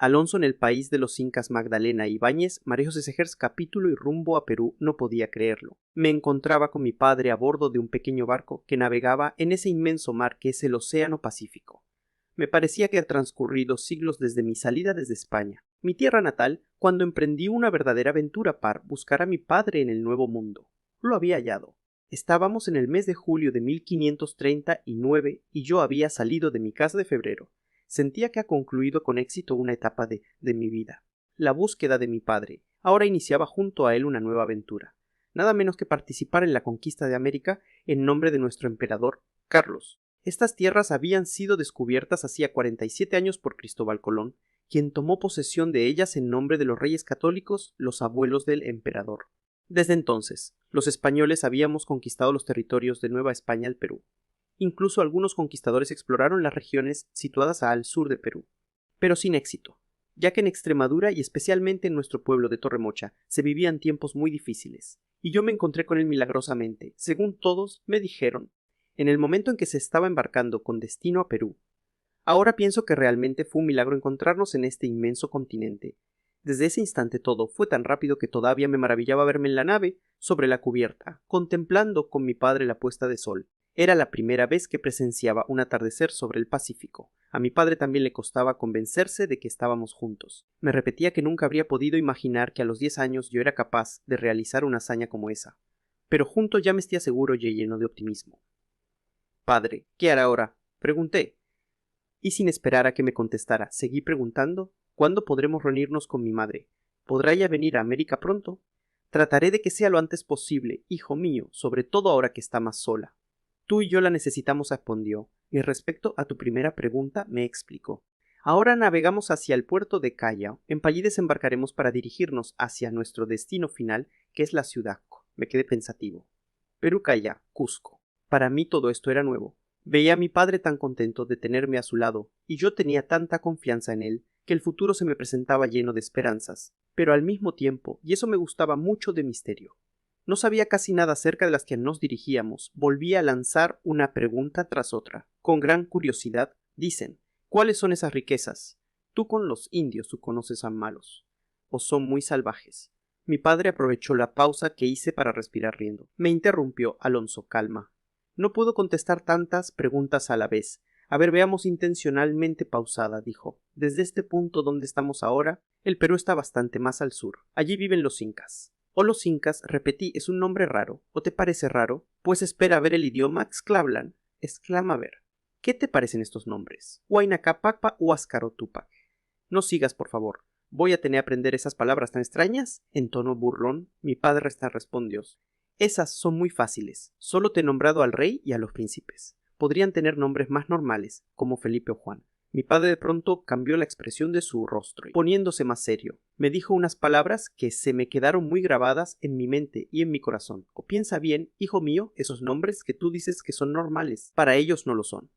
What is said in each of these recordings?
Alonso en el país de los Incas, Magdalena Ibáñez, María José Segers, capítulo y rumbo a Perú, no podía creerlo. Me encontraba con mi padre a bordo de un pequeño barco que navegaba en ese inmenso mar que es el Océano Pacífico. Me parecía que había transcurrido siglos desde mi salida desde España, mi tierra natal, cuando emprendí una verdadera aventura para buscar a mi padre en el Nuevo Mundo. Lo había hallado. Estábamos en el mes de julio de 1539 y yo había salido de mi casa de febrero. Sentía que ha concluido con éxito una etapa de mi vida. La búsqueda de mi padre. Ahora iniciaba junto a él una nueva aventura. Nada menos que participar en la conquista de América en nombre de nuestro emperador, Carlos. Estas tierras habían sido descubiertas hacía 47 años por Cristóbal Colón, quien tomó posesión de ellas en nombre de los reyes católicos, los abuelos del emperador. Desde entonces, los españoles habíamos conquistado los territorios de Nueva España al Perú. Incluso algunos conquistadores exploraron las regiones situadas al sur de Perú, pero sin éxito, ya que en Extremadura y especialmente en nuestro pueblo de Torremocha se vivían tiempos muy difíciles, y yo me encontré con él milagrosamente, según todos me dijeron, en el momento en que se estaba embarcando con destino a Perú. Ahora pienso que realmente fue un milagro encontrarnos en este inmenso continente. Desde ese instante todo fue tan rápido que todavía me maravillaba verme en la nave, sobre la cubierta, contemplando con mi padre la puesta de sol. Era la primera vez que presenciaba un atardecer sobre el Pacífico. A mi padre también le costaba convencerse de que estábamos juntos. Me repetía que nunca habría podido imaginar que a los 10 años yo era capaz de realizar una hazaña como esa. Pero juntos ya me sentía seguro y lleno de optimismo. Padre, ¿qué hará ahora? Pregunté. Y sin esperar a que me contestara, seguí preguntando, ¿cuándo podremos reunirnos con mi madre? ¿Podrá ella venir a América pronto? Trataré de que sea lo antes posible, hijo mío, sobre todo ahora que está más sola. Tú y yo la necesitamos, respondió, y respecto a tu primera pregunta me explicó. Ahora navegamos hacia el puerto de Callao. En allí desembarcaremos para dirigirnos hacia nuestro destino final, que es la ciudad. Me quedé pensativo. Perú, Callao, Cusco. Para mí todo esto era nuevo. Veía a mi padre tan contento de tenerme a su lado, y yo tenía tanta confianza en él, que el futuro se me presentaba lleno de esperanzas, pero al mismo tiempo, y eso me gustaba mucho, de misterio. No sabía casi nada acerca de las que nos dirigíamos. Volvía a lanzar una pregunta tras otra. Con gran curiosidad, dicen, ¿cuáles son esas riquezas? Tú con los indios tú conoces a malos. ¿O son muy salvajes? Mi padre aprovechó la pausa que hice para respirar riendo. Me interrumpió. Alonso, calma. No puedo contestar tantas preguntas a la vez. A ver, veamos intencionalmente pausada, dijo. Desde este punto donde estamos ahora, el Perú está bastante más al sur. Allí viven los incas. O los incas, repetí, es un nombre raro. ¿O te parece raro? Pues espera a ver el idioma Xclavlan. Exclama a ver. ¿Qué te parecen estos nombres? Huayna Capac o Huáscaro Tupac. No sigas, por favor. ¿Voy a tener que aprender esas palabras tan extrañas? En tono burlón, mi padre respondió. Esas son muy fáciles. Solo te he nombrado al rey y a los príncipes. Podrían tener nombres más normales, como Felipe o Juan. Mi padre de pronto cambió la expresión de su rostro, poniéndose más serio. Me dijo unas palabras que se me quedaron muy grabadas en mi mente y en mi corazón. O piensa bien, hijo mío, esos nombres que tú dices que son normales, para ellos no lo son.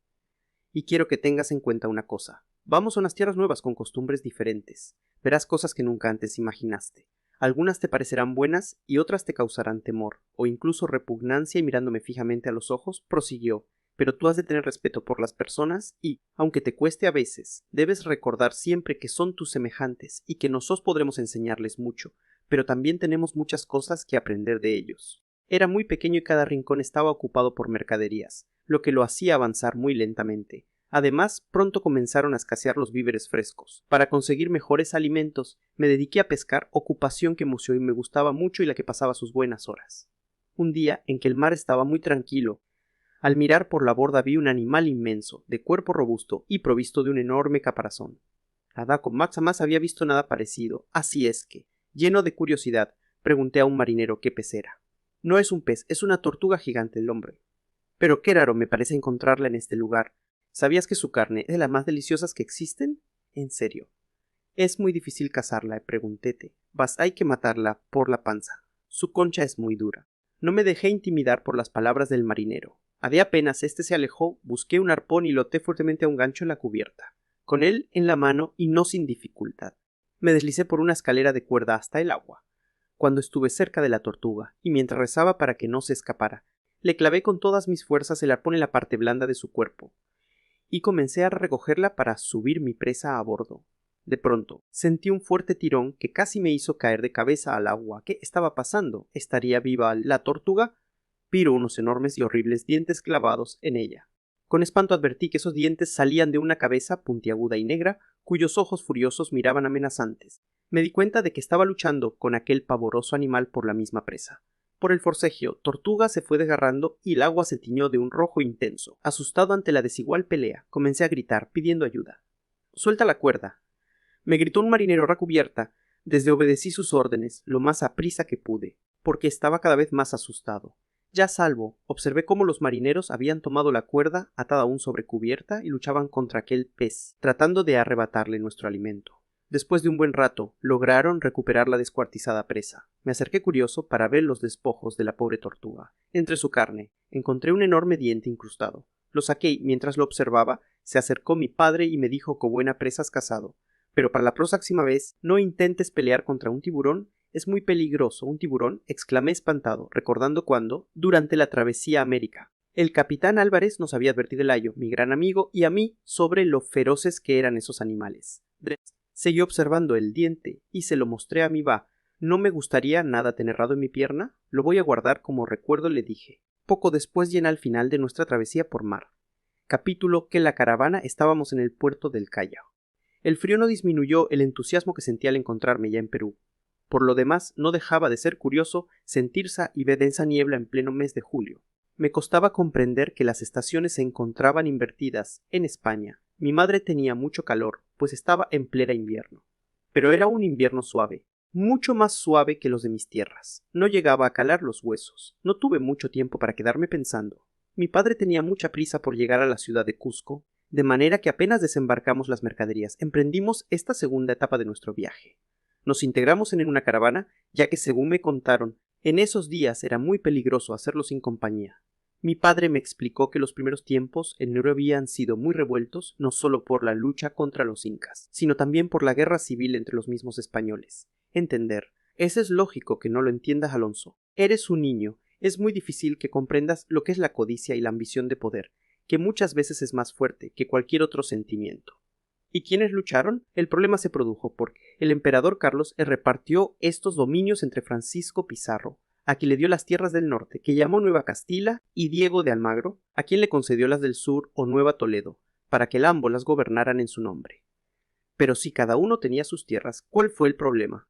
Y quiero que tengas en cuenta una cosa. Vamos a unas tierras nuevas con costumbres diferentes. Verás cosas que nunca antes imaginaste. Algunas te parecerán buenas y otras te causarán temor, o incluso repugnancia, y mirándome fijamente a los ojos, prosiguió. Pero tú has de tener respeto por las personas y, aunque te cueste a veces, debes recordar siempre que son tus semejantes y que nosotros podremos enseñarles mucho, pero también tenemos muchas cosas que aprender de ellos. Era muy pequeño y cada rincón estaba ocupado por mercaderías, lo que lo hacía avanzar muy lentamente. Además, pronto comenzaron a escasear los víveres frescos. Para conseguir mejores alimentos, me dediqué a pescar, ocupación que me gustaba mucho y la que pasaba sus buenas horas. Un día en que el mar estaba muy tranquilo, al mirar por la borda vi un animal inmenso, de cuerpo robusto y provisto de un enorme caparazón. Nada con Max jamás había visto nada parecido, así es que, lleno de curiosidad, pregunté a un marinero qué pez era. No es un pez, es una tortuga gigante, el hombre. Pero qué raro me parece encontrarla en este lugar. ¿Sabías que su carne es de las más deliciosas que existen? En serio. Es muy difícil cazarla, preguntéte. Hay que matarla por la panza. Su concha es muy dura. No me dejé intimidar por las palabras del marinero. A de apenas éste se alejó, busqué un arpón y lo até fuertemente a un gancho en la cubierta, con él en la mano y no sin dificultad. Me deslicé por una escalera de cuerda hasta el agua. Cuando estuve cerca de la tortuga, y mientras rezaba para que no se escapara, le clavé con todas mis fuerzas el arpón en la parte blanda de su cuerpo, y comencé a recogerla para subir mi presa a bordo. De pronto, sentí un fuerte tirón que casi me hizo caer de cabeza al agua. ¿Qué estaba pasando? ¿Estaría viva la tortuga? Viro unos enormes y horribles dientes clavados en ella. Con espanto advertí que esos dientes salían de una cabeza puntiaguda y negra, cuyos ojos furiosos miraban amenazantes. Me di cuenta de que estaba luchando con aquel pavoroso animal por la misma presa. Por el forcejeo, Tortuga se fue desgarrando y el agua se tiñó de un rojo intenso. Asustado ante la desigual pelea, comencé a gritar, pidiendo ayuda. «¡Suelta la cuerda!», me gritó un marinero a cubierta. Desde obedecí sus órdenes lo más aprisa que pude, porque estaba cada vez más asustado. Ya a salvo, observé cómo los marineros habían tomado la cuerda atada aún sobre cubierta y luchaban contra aquel pez, tratando de arrebatarle nuestro alimento. Después de un buen rato, lograron recuperar la descuartizada presa. Me acerqué curioso para ver los despojos de la pobre tortuga. Entre su carne, encontré un enorme diente incrustado. Lo saqué y, mientras lo observaba, se acercó mi padre y me dijo que buena presa has cazado. Pero para la próxima vez, no intentes pelear contra un tiburón. Es muy peligroso un tiburón, exclamé espantado, recordando cuando, durante la travesía a América, el capitán Álvarez nos había advertido el ayo, mi gran amigo, y a mí sobre lo feroces que eran esos animales. Seguí observando el diente y se lo mostré a mi va. ¿No me gustaría nada tenerrado en mi pierna? Lo voy a guardar como recuerdo, le dije. Poco después llena al final de nuestra travesía por mar. Capítulo que la caravana estábamos en el puerto del Callao. El frío no disminuyó el entusiasmo que sentí al encontrarme ya en Perú. Por lo demás, no dejaba de ser curioso sentirse y ver densa niebla en pleno mes de julio. Me costaba comprender que las estaciones se encontraban invertidas en España. Mi madre tenía mucho calor, pues estaba en pleno invierno. Pero era un invierno suave, mucho más suave que los de mis tierras. No llegaba a calar los huesos. No tuve mucho tiempo para quedarme pensando. Mi padre tenía mucha prisa por llegar a la ciudad de Cusco, de manera que apenas desembarcamos las mercaderías, emprendimos esta segunda etapa de nuestro viaje. Nos integramos en una caravana, ya que según me contaron, en esos días era muy peligroso hacerlo sin compañía. Mi padre me explicó que los primeros tiempos en Perú habían sido muy revueltos, no solo por la lucha contra los incas, sino también por la guerra civil entre los mismos españoles. Entender. Eso es lógico que no lo entiendas, Alonso. Eres un niño. Es muy difícil que comprendas lo que es la codicia y la ambición de poder, que muchas veces es más fuerte que cualquier otro sentimiento. ¿Y quiénes lucharon? El problema se produjo porque el emperador Carlos repartió estos dominios entre Francisco Pizarro, a quien le dio las tierras del norte, que llamó Nueva Castilla, y Diego de Almagro, a quien le concedió las del sur o Nueva Toledo, para que ambos las gobernaran en su nombre. Pero si cada uno tenía sus tierras, ¿cuál fue el problema?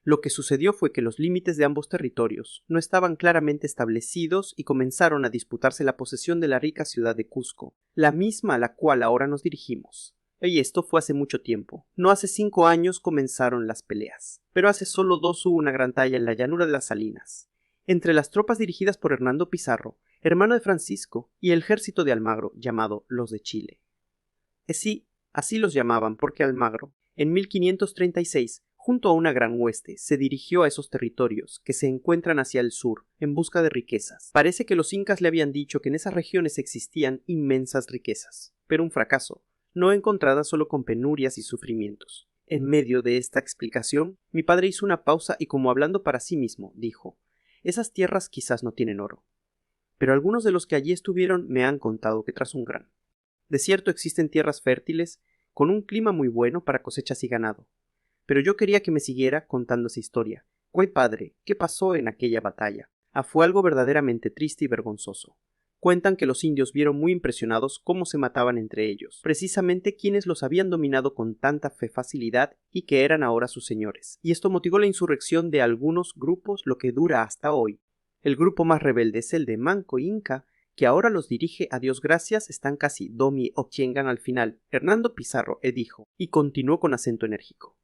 Lo que sucedió fue que los límites de ambos territorios no estaban claramente establecidos y comenzaron a disputarse la posesión de la rica ciudad de Cusco, la misma a la cual ahora nos dirigimos. Y esto fue hace mucho tiempo. No hace 5 años comenzaron las peleas, pero hace solo 2 hubo una gran talla en la llanura de las Salinas, entre las tropas dirigidas por Hernando Pizarro, hermano de Francisco, y el ejército de Almagro, llamado los de Chile. Sí, así los llamaban porque Almagro, en 1536, junto a una gran hueste, se dirigió a esos territorios que se encuentran hacia el sur en busca de riquezas. Parece que los incas le habían dicho que en esas regiones existían inmensas riquezas, pero un fracaso, no encontradas solo con penurias y sufrimientos. En medio de esta explicación, mi padre hizo una pausa y, como hablando para sí mismo, dijo: «Esas tierras quizás no tienen oro, pero algunos de los que allí estuvieron me han contado que tras un gran desierto existen tierras fértiles con un clima muy bueno para cosechas y ganado. Pero yo quería que me siguiera contando esa historia. Güey padre, ¿qué pasó en aquella batalla? Fue algo verdaderamente triste y vergonzoso. Cuentan que los indios vieron muy impresionados cómo se mataban entre ellos, precisamente quienes los habían dominado con tanta facilidad y que eran ahora sus señores, y esto motivó la insurrección de algunos grupos, lo que dura hasta hoy. El grupo más rebelde es el de Manco Inca, que ahora los dirige, a Dios gracias, están casi Domi o Chiengan al final. Hernando Pizarro dijo, y continuó con acento enérgico: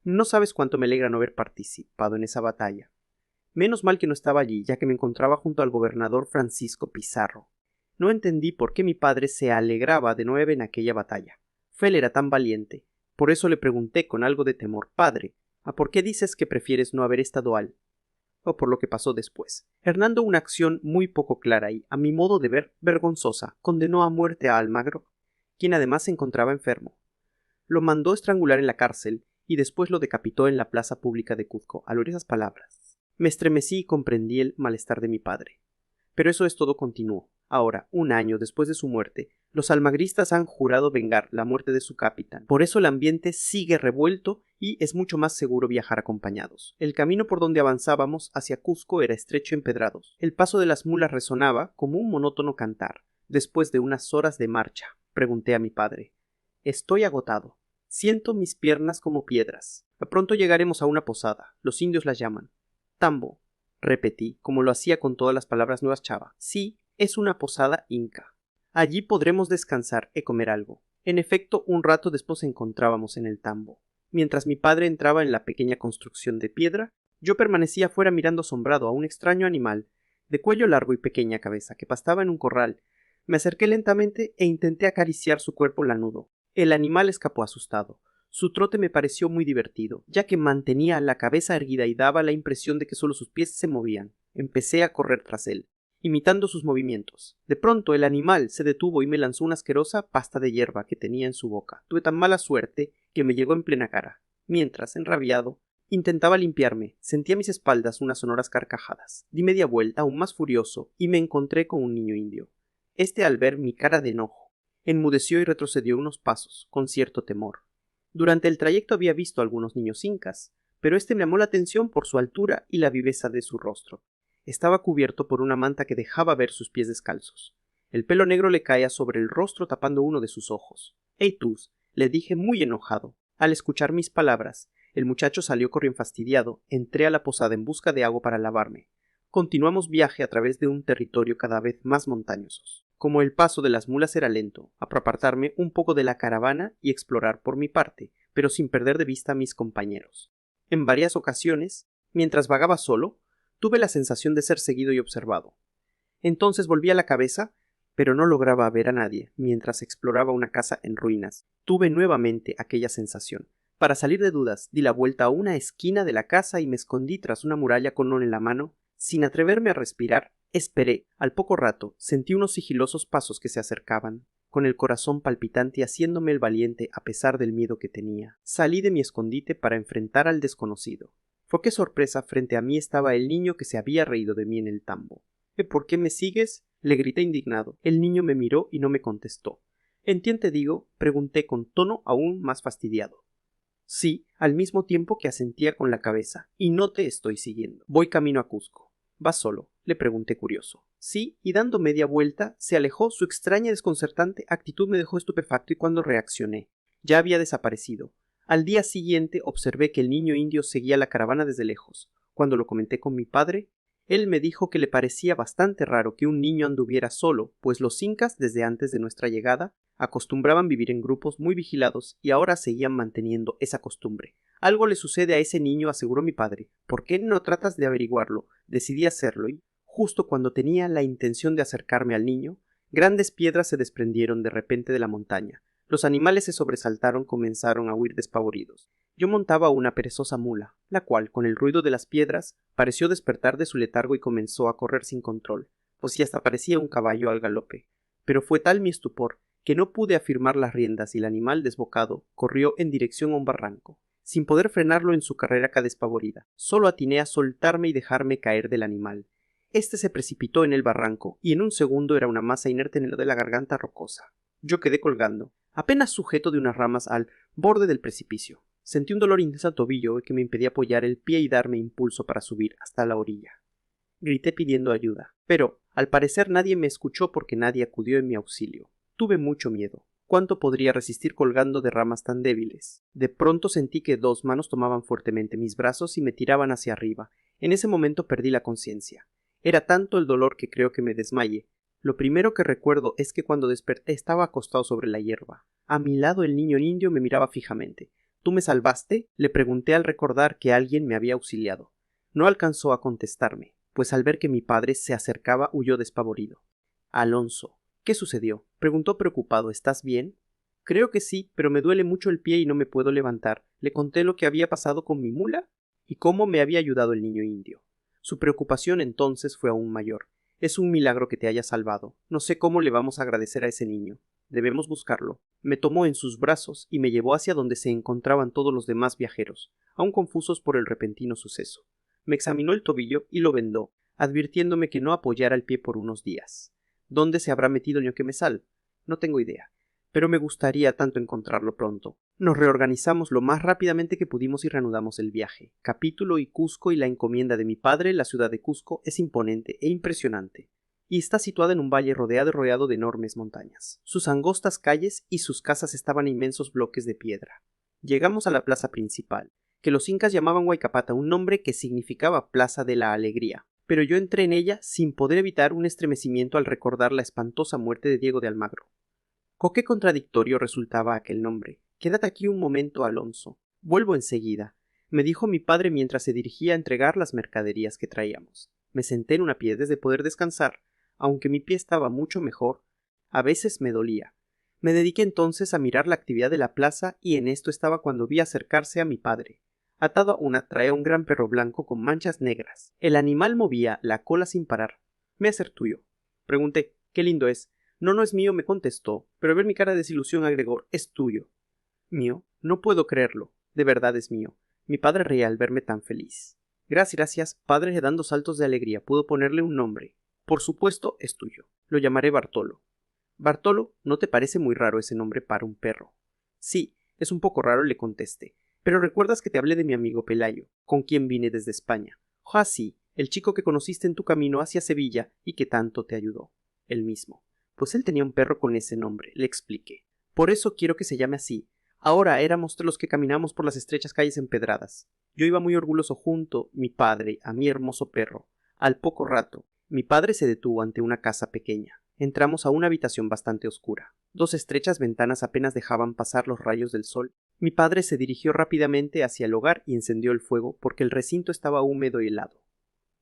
«No sabes cuánto me alegra no haber participado en esa batalla. Menos mal que no estaba allí, ya que me encontraba junto al gobernador Francisco Pizarro. No entendí por qué mi padre se alegraba de no haber en aquella batalla. Él era tan valiente. Por eso le pregunté con algo de temor: «Padre, ¿por qué dices que prefieres no haber estado al...?» O por lo que pasó después. Hernando, una acción muy poco clara y, a mi modo de ver, vergonzosa, condenó a muerte a Almagro, quien además se encontraba enfermo. Lo mandó estrangular en la cárcel y después lo decapitó en la plaza pública de Cuzco. Al oír esas palabras, me estremecí y comprendí el malestar de mi padre. Pero eso es todo, continuó. Ahora, un año después de su muerte, los almagristas han jurado vengar la muerte de su capitán. Por eso el ambiente sigue revuelto y es mucho más seguro viajar acompañados. El camino por donde avanzábamos hacia Cusco era estrecho y empedrados. El paso de las mulas resonaba como un monótono cantar. Después de unas horas de marcha, pregunté a mi padre. Estoy agotado. Siento mis piernas como piedras. A pronto llegaremos a una posada. Los indios las llaman tambo, repetí, como lo hacía con todas las palabras nuevas Chava. Sí, es una posada inca. Allí podremos descansar y comer algo. En efecto, un rato después encontrábamos en el tambo. Mientras mi padre entraba en la pequeña construcción de piedra, yo permanecía afuera mirando asombrado a un extraño animal, de cuello largo y pequeña cabeza, que pastaba en un corral. Me acerqué lentamente e intenté acariciar su cuerpo lanudo. El animal escapó asustado. Su trote me pareció muy divertido, ya que mantenía la cabeza erguida y daba la impresión de que solo sus pies se movían. Empecé a correr tras él, imitando sus movimientos. De pronto el animal se detuvo y me lanzó una asquerosa pasta de hierba que tenía en su boca. Tuve tan mala suerte que me llegó en plena cara. Mientras, enrabiado, intentaba limpiarme, sentí a mis espaldas unas sonoras carcajadas. Di media vuelta, aún más furioso, y me encontré con un niño indio. Este, al ver mi cara de enojo, enmudeció y retrocedió unos pasos, con cierto temor. Durante el trayecto había visto a algunos niños incas, pero este me llamó la atención por su altura y la viveza de su rostro. Estaba cubierto por una manta que dejaba ver sus pies descalzos. El pelo negro le caía sobre el rostro tapando uno de sus ojos. «Eitus», le dije muy enojado. Al escuchar mis palabras, el muchacho salió corriendo fastidiado. Entré a la posada en busca de agua para lavarme. Continuamos viaje a través de un territorio cada vez más montañoso. Como el paso de las mulas era lento, apartarme un poco de la caravana y explorar por mi parte, pero sin perder de vista a mis compañeros. En varias ocasiones, mientras vagaba solo, tuve la sensación de ser seguido y observado. Entonces volví a la cabeza, pero no lograba ver a nadie mientras exploraba una casa en ruinas. Tuve nuevamente aquella sensación. Para salir de dudas, di la vuelta a una esquina de la casa y me escondí tras una muralla con un en la mano. Sin atreverme a respirar, esperé. Al poco rato sentí unos sigilosos pasos que se acercaban, con el corazón palpitante y haciéndome el valiente a pesar del miedo que tenía. Salí de mi escondite para enfrentar al desconocido. Fue qué sorpresa, frente a mí estaba el niño que se había reído de mí en el tambo. ¿Por qué me sigues?, le grité indignado. El niño me miró y no me contestó. ¿En quién te digo?, pregunté con tono aún más fastidiado. Sí, al mismo tiempo que asentía con la cabeza, y no te estoy siguiendo. Voy camino a Cusco. ¿Vas solo?, le pregunté curioso. Sí, y dando media vuelta, se alejó. Su extraña y desconcertante actitud me dejó estupefacto y cuando reaccioné, ya había desaparecido. Al día siguiente observé que el niño indio seguía la caravana desde lejos. Cuando lo comenté con mi padre, él me dijo que le parecía bastante raro que un niño anduviera solo, pues los incas, desde antes de nuestra llegada, acostumbraban vivir en grupos muy vigilados y ahora seguían manteniendo esa costumbre. Algo le sucede a ese niño, aseguró mi padre. ¿Por qué no tratas de averiguarlo? Decidí hacerlo y, justo cuando tenía la intención de acercarme al niño, grandes piedras se desprendieron de repente de la montaña. Los animales se sobresaltaron, comenzaron a huir despavoridos. Yo montaba una perezosa mula, la cual, con el ruido de las piedras, pareció despertar de su letargo y comenzó a correr sin control, pues si hasta parecía un caballo al galope. Pero fue tal mi estupor que no pude afirmar las riendas y el animal desbocado corrió en dirección a un barranco, sin poder frenarlo en su carrera despavorida. Solo atiné a soltarme y dejarme caer del animal. Este se precipitó en el barranco y en un segundo era una masa inerte en el de la garganta rocosa. Yo quedé colgando, apenas sujeto de unas ramas al borde del precipicio. Sentí un dolor intenso al tobillo que me impedía apoyar el pie y darme impulso para subir hasta la orilla. Grité pidiendo ayuda, pero al parecer nadie me escuchó porque nadie acudió en mi auxilio. Tuve mucho miedo. ¿Cuánto podría resistir colgando de ramas tan débiles? De pronto sentí que dos manos tomaban fuertemente mis brazos y me tiraban hacia arriba. En ese momento perdí la conciencia. Era tanto el dolor que creo que me desmayé. Lo primero que recuerdo es que cuando desperté estaba acostado sobre la hierba. A mi lado el niño indio me miraba fijamente. ¿Tú me salvaste?, le pregunté al recordar que alguien me había auxiliado. No alcanzó a contestarme, pues al ver que mi padre se acercaba huyó despavorido. Alonso, ¿qué sucedió?, preguntó preocupado. ¿Estás bien? Creo que sí, pero me duele mucho el pie y no me puedo levantar. Le conté lo que había pasado con mi mula y cómo me había ayudado el niño indio. Su preocupación entonces fue aún mayor. Es un milagro que te haya salvado. No sé cómo le vamos a agradecer a ese niño. Debemos buscarlo. Me tomó en sus brazos y me llevó hacia donde se encontraban todos los demás viajeros, aún confusos por el repentino suceso. Me examinó el tobillo y lo vendó, advirtiéndome que no apoyara el pie por unos días. ¿Dónde se habrá metido el ñoquemesal? No tengo idea, pero me gustaría tanto encontrarlo pronto. Nos reorganizamos lo más rápidamente que pudimos y reanudamos el viaje. Capítulo y Cusco y la encomienda de mi padre, la ciudad de Cusco, es imponente e impresionante, y está situada en un valle rodeado de enormes montañas. Sus angostas calles y sus casas estaban en inmensos bloques de piedra. Llegamos a la plaza principal, que los incas llamaban Huaycapata, un nombre que significaba Plaza de la Alegría, pero yo entré en ella sin poder evitar un estremecimiento al recordar la espantosa muerte de Diego de Almagro. Qué contradictorio resultaba aquel nombre. Quédate aquí un momento, Alonso. Vuelvo enseguida, me dijo mi padre mientras se dirigía a entregar las mercaderías que traíamos. Me senté en una piedra de poder descansar, aunque mi pie estaba mucho mejor. A veces me dolía. Me dediqué entonces a mirar la actividad de la plaza y en esto estaba cuando vi acercarse a mi padre. Atado a una traía un gran perro blanco con manchas negras. El animal movía la cola sin parar. —¿Me hacer tuyo? Pregunté. —¿Qué lindo es? No es mío, me contestó, pero al ver mi cara de desilusión agregó: es tuyo. —¿Mío? No puedo creerlo. De verdad es mío. Mi padre reía al verme tan feliz. Gracias, padre, dando saltos de alegría. Pudo ponerle un nombre. Por supuesto, es tuyo. Lo llamaré Bartolo. —Bartolo, ¿no te parece muy raro ese nombre para un perro? —Sí, es un poco raro, le contesté. Pero recuerdas que te hablé de mi amigo Pelayo, con quien vine desde España. Ah, sí, el chico que conociste en tu camino hacia Sevilla y que tanto te ayudó. El mismo. Pues él tenía un perro con ese nombre, le expliqué. Por eso quiero que se llame así. Ahora éramos los que caminamos por las estrechas calles empedradas. Yo iba muy orgulloso junto, mi padre, a mi hermoso perro. Al poco rato, mi padre se detuvo ante una casa pequeña. Entramos a una habitación bastante oscura. Dos estrechas ventanas apenas dejaban pasar los rayos del sol. Mi padre se dirigió rápidamente hacia el hogar y encendió el fuego porque el recinto estaba húmedo y helado.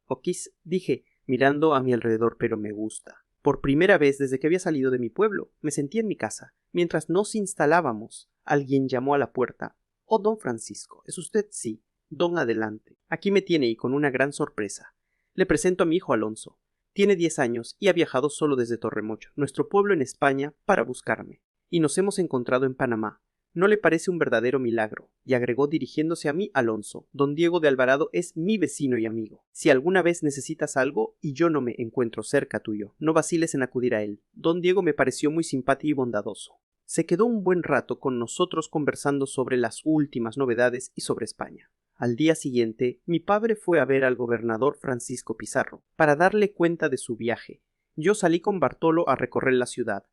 —Oquis —dije, mirando a mi alrededor—, pero me gusta. Por primera vez desde que había salido de mi pueblo, me sentí en mi casa. Mientras nos instalábamos, alguien llamó a la puerta. —Oh, don Francisco, ¿es usted? —Sí. —Don, adelante. Aquí me tiene y con una gran sorpresa. Le presento a mi hijo Alonso. Tiene 10 años y ha viajado solo desde Torremocho, nuestro pueblo en España, para buscarme. Y nos hemos encontrado en Panamá. ¿No le parece un verdadero milagro? Y agregó dirigiéndose a mí: Alonso, don Diego de Alvarado es mi vecino y amigo. Si alguna vez necesitas algo y yo no me encuentro cerca tuyo, no vaciles en acudir a él. Don Diego me pareció muy simpático y bondadoso. Se quedó un buen rato con nosotros conversando sobre las últimas novedades y sobre España. Al día siguiente, mi padre fue a ver al gobernador Francisco Pizarro para darle cuenta de su viaje. Yo salí con Bartolo a recorrer la ciudad.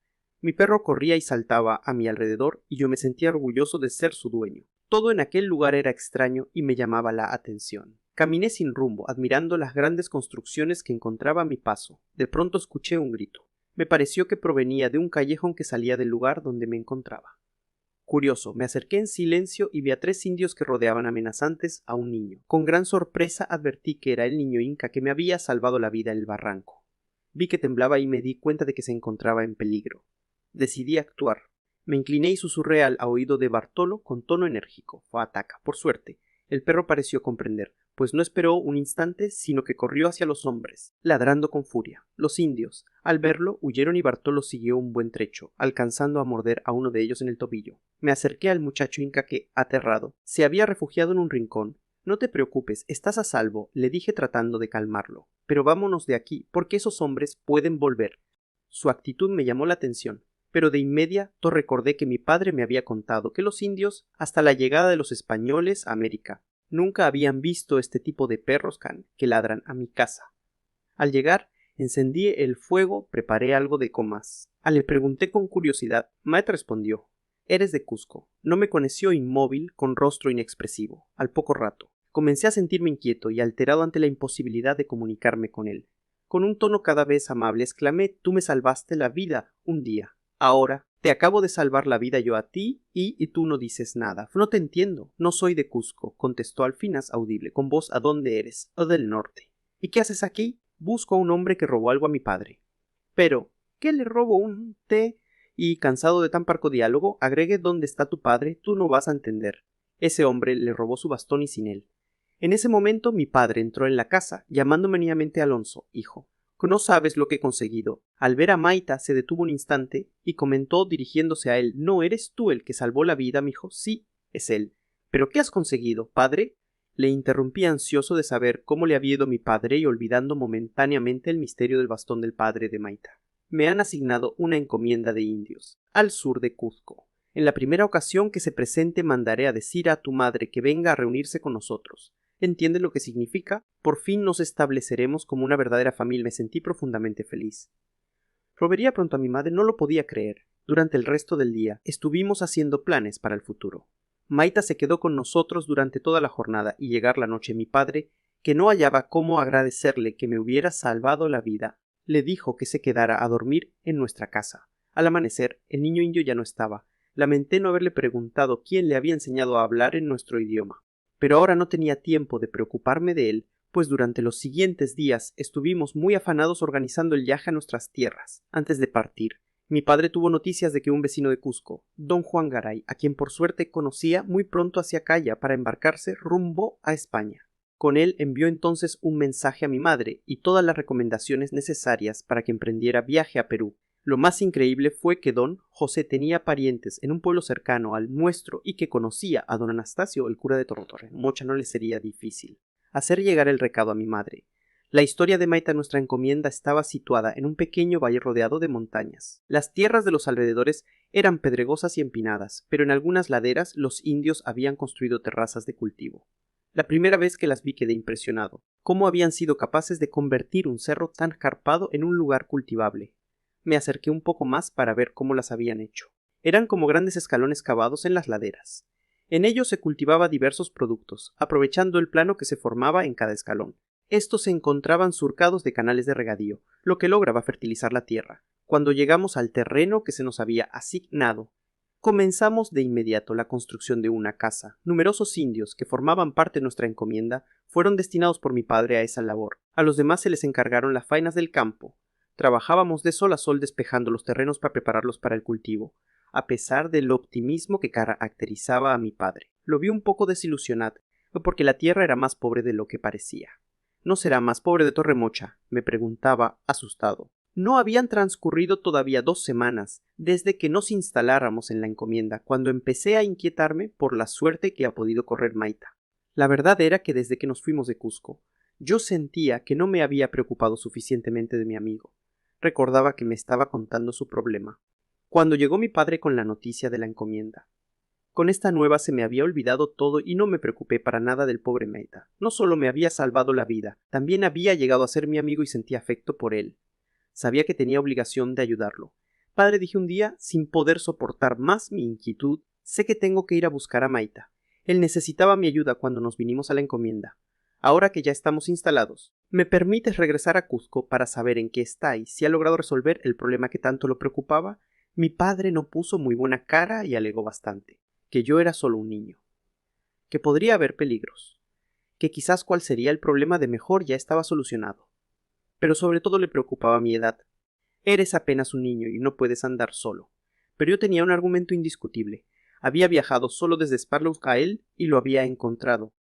Mi perro corría y saltaba a mi alrededor y yo me sentía orgulloso de ser su dueño. Todo en aquel lugar era extraño y me llamaba la atención. Caminé sin rumbo, admirando las grandes construcciones que encontraba a mi paso. De pronto escuché un grito. Me pareció que provenía de un callejón que salía del lugar donde me encontraba. Curioso, me acerqué en silencio y vi a 3 indios que rodeaban amenazantes a un niño. Con gran sorpresa advertí que era el niño inca que me había salvado la vida en el barranco. Vi que temblaba y me di cuenta de que se encontraba en peligro. Decidí actuar. Me incliné y susurré al oído de Bartolo con tono enérgico: ataca. Por suerte, el perro pareció comprender, pues no esperó un instante, sino que corrió hacia los hombres, ladrando con furia. Los indios, al verlo, huyeron y Bartolo siguió un buen trecho, alcanzando a morder a uno de ellos en el tobillo. Me acerqué al muchacho inca que, aterrado, se había refugiado en un rincón. No te preocupes, estás a salvo, le dije tratando de calmarlo. Pero vámonos de aquí, porque esos hombres pueden volver. Su actitud me llamó la atención, pero de inmediato recordé que mi padre me había contado que los indios, hasta la llegada de los españoles a América, nunca habían visto este tipo de perros que ladran a mi casa. Al llegar, encendí el fuego, preparé algo de comas. Le pregunté con curiosidad. Maet respondió: «Eres de Cusco». No me conoció, inmóvil, con rostro inexpresivo. Al poco rato, comencé a sentirme inquieto y alterado ante la imposibilidad de comunicarme con él. Con un tono cada vez amable exclamé: «Tú me salvaste la vida un día. Ahora te acabo de salvar la vida yo a ti y tú no dices nada». «No te entiendo. No soy de Cusco», contestó al fin audible, con voz. «¿A dónde eres?» «O del norte». «¿Y qué haces aquí?» «Busco a un hombre que robó algo a mi padre». «¿Pero qué le robó un té?» Y, cansado de tan parco diálogo, agregué: «¿Dónde está tu padre? Tú no vas a entender. Ese hombre le robó su bastón y sin él». En ese momento mi padre entró en la casa, llamándome niñamente: «Alonso, hijo, no sabes lo que he conseguido». Al ver a Maita se detuvo un instante y comentó dirigiéndose a él: «¿No eres tú el que salvó la vida, mijo?» «Sí, es él». «¿Pero qué has conseguido, padre?». Le interrumpí, ansioso de saber cómo le había ido mi padre y olvidando momentáneamente el misterio del bastón del padre de Maita. Me han asignado una encomienda de indios, al sur de Cuzco. En la primera ocasión que se presente mandaré a decir a tu madre que venga a reunirse con nosotros. ¿Entiendes lo que significa? Por fin nos estableceremos como una verdadera familia. Me sentí profundamente feliz. Volvería pronto a mi madre, no lo podía creer. Durante el resto del día estuvimos haciendo planes para el futuro. Maita se quedó con nosotros durante toda la jornada y llegar la noche mi padre, que no hallaba cómo agradecerle que me hubiera salvado la vida, le dijo que se quedara a dormir en nuestra casa. Al amanecer, el niño indio ya no estaba. Lamenté no haberle preguntado quién le había enseñado a hablar en nuestro idioma. Pero ahora no tenía tiempo de preocuparme de él, pues durante los siguientes días estuvimos muy afanados organizando el viaje a nuestras tierras. Antes de partir, mi padre tuvo noticias de que un vecino de Cusco, don Juan Garay, a quien por suerte conocía, muy pronto hacía calla para embarcarse rumbo a España. Con él envió entonces un mensaje a mi madre y todas las recomendaciones necesarias para que emprendiera viaje a Perú. Lo más increíble fue que don José tenía parientes en un pueblo cercano al nuestro y que conocía a don Anastasio, el cura de Torre Mocha. No le sería difícil hacer llegar el recado a mi madre. La historia de Maita, nuestra encomienda, estaba situada en un pequeño valle rodeado de montañas. Las tierras de los alrededores eran pedregosas y empinadas, pero en algunas laderas los indios habían construido terrazas de cultivo. La primera vez que las vi quedé impresionado. ¿Cómo habían sido capaces de convertir un cerro tan escarpado en un lugar cultivable? Me acerqué un poco más para ver cómo las habían hecho. Eran como grandes escalones cavados en las laderas. En ellos se cultivaba diversos productos, aprovechando el plano que se formaba en cada escalón. Estos se encontraban surcados de canales de regadío, lo que lograba fertilizar la tierra. Cuando llegamos al terreno que se nos había asignado, comenzamos de inmediato la construcción de una casa. Numerosos indios que formaban parte de nuestra encomienda fueron destinados por mi padre a esa labor. A los demás se les encargaron las faenas del campo. Trabajábamos de sol a sol despejando los terrenos para prepararlos para el cultivo, a pesar del optimismo que caracterizaba a mi padre. Lo vi un poco desilusionado, porque la tierra era más pobre de lo que parecía. ¿No será más pobre de Torremocha?, me preguntaba, asustado. No habían transcurrido todavía 2 semanas desde que nos instaláramos en la encomienda, cuando empecé a inquietarme por la suerte que ha podido correr Maita. La verdad era que desde que nos fuimos de Cusco, yo sentía que no me había preocupado suficientemente de mi amigo. Recordaba que me estaba contando su problema. Cuando llegó mi padre con la noticia de la encomienda, con esta nueva se me había olvidado todo y no me preocupé para nada del pobre Maita. No solo me había salvado la vida, también había llegado a ser mi amigo y sentía afecto por él. Sabía que tenía obligación de ayudarlo. Padre, dije un día, sin poder soportar más mi inquietud, sé que tengo que ir a buscar a Maita. Él necesitaba mi ayuda cuando nos vinimos a la encomienda. Ahora que ya estamos instalados, ¿me permites regresar a Cuzco para saber en qué está y si ha logrado resolver el problema que tanto lo preocupaba? Mi padre no puso muy buena cara y alegó bastante, que yo era solo un niño, que podría haber peligros, que quizás cuál sería el problema de mejor ya estaba solucionado. Pero sobre todo le preocupaba mi edad. Eres apenas un niño y no puedes andar solo. Pero yo tenía un argumento indiscutible. Había viajado solo desde Sparlow a él y lo había encontrado.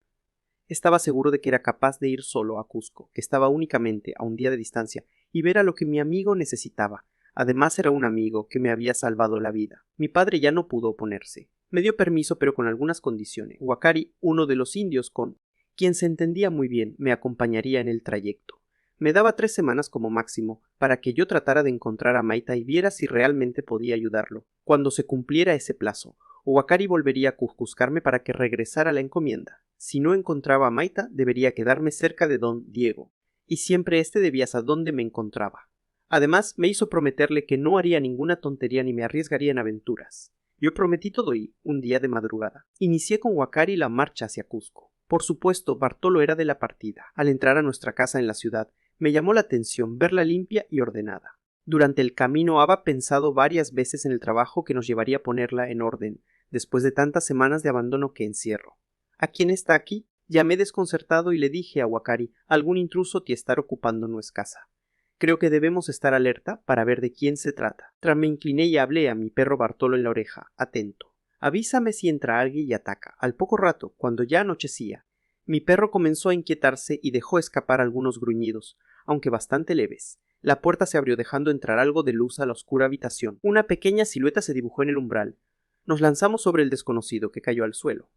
Estaba seguro de que era capaz de ir solo a Cusco, que estaba únicamente a un día de distancia, y ver a lo que mi amigo necesitaba. Además era un amigo que me había salvado la vida. Mi padre ya no pudo oponerse. Me dio permiso, pero con algunas condiciones. Huacari, uno de los indios con quien se entendía muy bien, me acompañaría en el trayecto. Me daba 3 semanas como máximo para que yo tratara de encontrar a Maita y viera si realmente podía ayudarlo. Cuando se cumpliera ese plazo, Huacari volvería a buscarme para que regresara a la encomienda. Si no encontraba a Maita, debería quedarme cerca de don Diego, y siempre éste debía saber dónde me encontraba. Además, me hizo prometerle que no haría ninguna tontería ni me arriesgaría en aventuras. Yo prometí todo y, un día de madrugada, inicié con Huacari la marcha hacia Cusco. Por supuesto, Bartolo era de la partida. Al entrar a nuestra casa en la ciudad, me llamó la atención verla limpia y ordenada. Durante el camino había pensado varias veces en el trabajo que nos llevaría a ponerla en orden, después de tantas semanas de abandono que encierro. ¿A quién está aquí? Llamé desconcertado y le dije a Huacari, algún intruso te está ocupando nuestra casa. Creo que debemos estar alerta para ver de quién se trata. Me incliné y hablé a mi perro Bartolo en la oreja, atento. Avísame si entra alguien y ataca. Al poco rato, cuando ya anochecía, mi perro comenzó a inquietarse y dejó escapar algunos gruñidos, aunque bastante leves. La puerta se abrió dejando entrar algo de luz a la oscura habitación. Una pequeña silueta se dibujó en el umbral. Nos lanzamos sobre el desconocido, que cayó al suelo.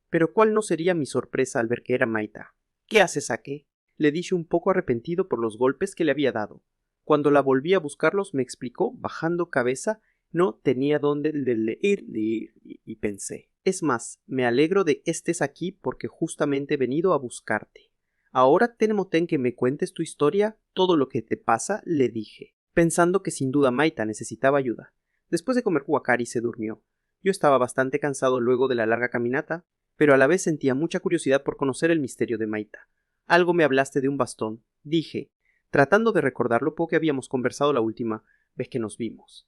Pero cuál no sería mi sorpresa al ver que era Maita. ¿Qué haces aquí?, le dije un poco arrepentido por los golpes que le había dado. Cuando la volví a buscarlos me explicó, bajando cabeza, no tenía dónde leer, y pensé. Es más, me alegro de estés aquí porque justamente he venido a buscarte. Ahora temo en que me cuentes tu historia, todo lo que te pasa, le dije, pensando que sin duda Maita necesitaba ayuda. Después de comer huacari se durmió. Yo estaba bastante cansado luego de la larga caminata, pero a la vez sentía mucha curiosidad por conocer el misterio de Maita. Algo me hablaste de un bastón, dije, tratando de recordar lo poco que habíamos conversado la última vez que nos vimos.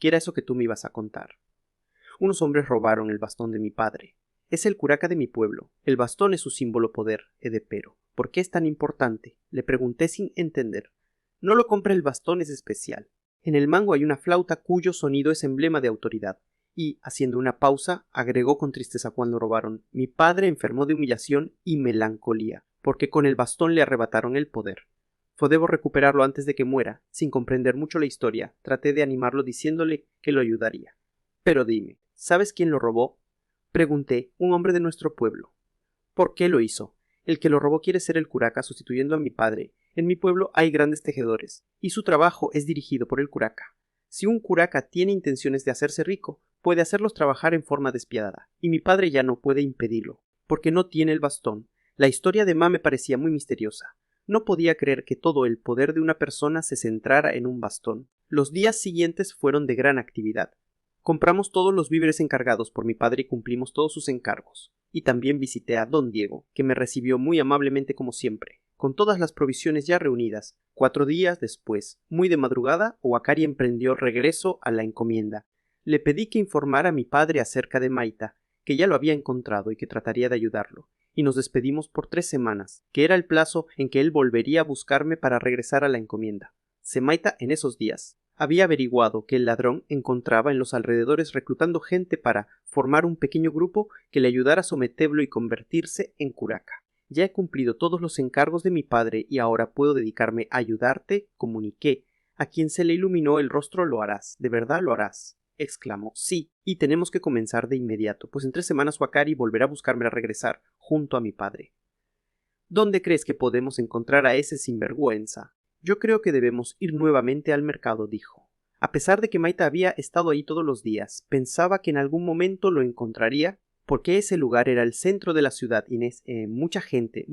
¿Qué era eso que tú me ibas a contar? Unos hombres robaron el bastón de mi padre. Es el curaca de mi pueblo. El bastón es su símbolo poder, edepero. ¿Por qué es tan importante? Le pregunté sin entender. No lo compra el bastón, es especial. En el mango hay una flauta cuyo sonido es emblema de autoridad. Y, haciendo una pausa, agregó con tristeza cuando robaron. Mi padre enfermó de humillación y melancolía, porque con el bastón le arrebataron el poder. Debo recuperarlo antes de que muera. Sin comprender mucho la historia, traté de animarlo diciéndole que lo ayudaría. Pero dime, ¿sabes quién lo robó? Pregunté, un hombre de nuestro pueblo. ¿Por qué lo hizo? El que lo robó quiere ser el curaca sustituyendo a mi padre. En mi pueblo hay grandes tejedores, y su trabajo es dirigido por el curaca. Si un curaca tiene intenciones de hacerse rico, puede hacerlos trabajar en forma despiadada, y mi padre ya no puede impedirlo, porque no tiene el bastón. La historia de Ma me parecía muy misteriosa. No podía creer que todo el poder de una persona se centrara en un bastón. Los días siguientes fueron de gran actividad. Compramos todos los víveres encargados por mi padre y cumplimos todos sus encargos. Y también visité a don Diego, que me recibió muy amablemente como siempre. Con todas las provisiones ya reunidas, 4 días después, muy de madrugada, Huacari emprendió regreso a la encomienda. Le pedí que informara a mi padre acerca de Maita, que ya lo había encontrado y que trataría de ayudarlo, y nos despedimos por 3 semanas, que era el plazo en que él volvería a buscarme para regresar a la encomienda. Maita en esos días había averiguado que el ladrón encontraba en los alrededores reclutando gente para formar un pequeño grupo que le ayudara a someterlo y convertirse en curaca. Ya he cumplido todos los encargos de mi padre y ahora puedo dedicarme a ayudarte, comuniqué. A quien se le iluminó el rostro lo harás, de verdad lo harás, exclamó. Sí, y tenemos que comenzar de inmediato, pues en 3 semanas Huacari volverá a buscarme a regresar, junto a mi padre. ¿Dónde crees que podemos encontrar a ese sinvergüenza? Yo creo que debemos ir nuevamente al mercado, dijo. A pesar de que Maita había estado ahí todos los días, pensaba que en algún momento lo encontraría, porque ese lugar era el centro de la ciudad y mucha gente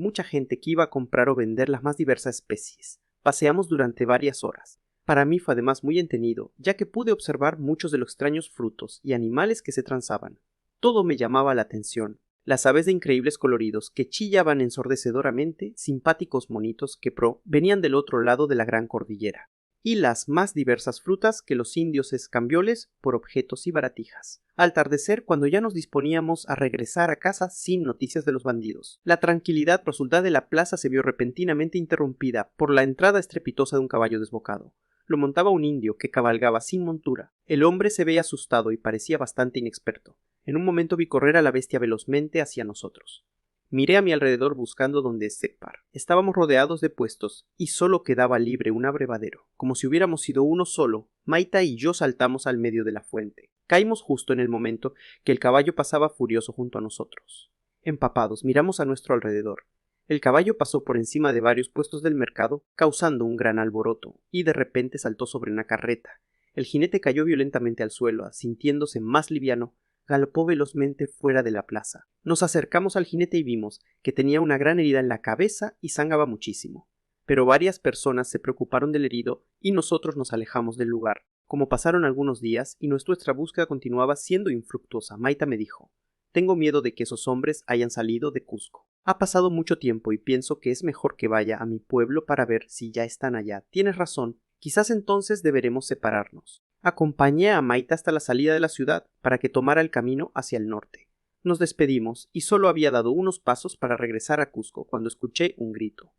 que iba a comprar o vender las más diversas especies. Paseamos durante varias horas. Para mí fue además muy entretenido, ya que pude observar muchos de los extraños frutos y animales que se transaban. Todo me llamaba la atención. Las aves de increíbles coloridos que chillaban ensordecedoramente, simpáticos monitos que venían del otro lado de la gran cordillera, y las más diversas frutas que los indios escambioles por objetos y baratijas. Al atardecer, cuando ya nos disponíamos a regresar a casa sin noticias de los bandidos, la tranquilidad resultante de la plaza se vio repentinamente interrumpida por la entrada estrepitosa de un caballo desbocado. Lo montaba un indio que cabalgaba sin montura. El hombre se veía asustado y parecía bastante inexperto. En un momento vi correr a la bestia velozmente hacia nosotros. Miré a mi alrededor buscando donde cepar. Estábamos rodeados de puestos y solo quedaba libre un abrevadero. Como si hubiéramos sido uno solo, Maita y yo saltamos al medio de la fuente. Caímos justo en el momento que el caballo pasaba furioso junto a nosotros. Empapados, miramos a nuestro alrededor. El caballo pasó por encima de varios puestos del mercado, causando un gran alboroto, y de repente saltó sobre una carreta. El jinete cayó violentamente al suelo, sintiéndose más liviano. Galopó velozmente fuera de la plaza. Nos acercamos al jinete y vimos que tenía una gran herida en la cabeza y sangraba muchísimo. Pero varias personas se preocuparon del herido y nosotros nos alejamos del lugar. Como pasaron algunos días y nuestra búsqueda continuaba siendo infructuosa, Maita me dijo: tengo miedo de que esos hombres hayan salido de Cusco. Ha pasado mucho tiempo y pienso que es mejor que vaya a mi pueblo para ver si ya están allá. Tienes razón. Quizás entonces deberemos separarnos. Acompañé a Maita hasta la salida de la ciudad para que tomara el camino hacia el norte. Nos despedimos y solo había dado unos pasos para regresar a Cusco cuando escuché un grito.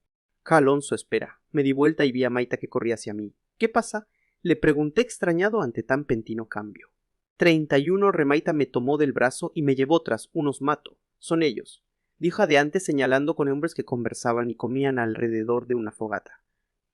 Alonso, espera. Me di vuelta y vi a Maita que corría hacia mí. ¿Qué pasa? Le pregunté extrañado ante tan repentino cambio. 31 Remaita me tomó del brazo y me llevó tras unos mato. Son ellos, dijo de antes señalando con hombres que conversaban y comían alrededor de una fogata.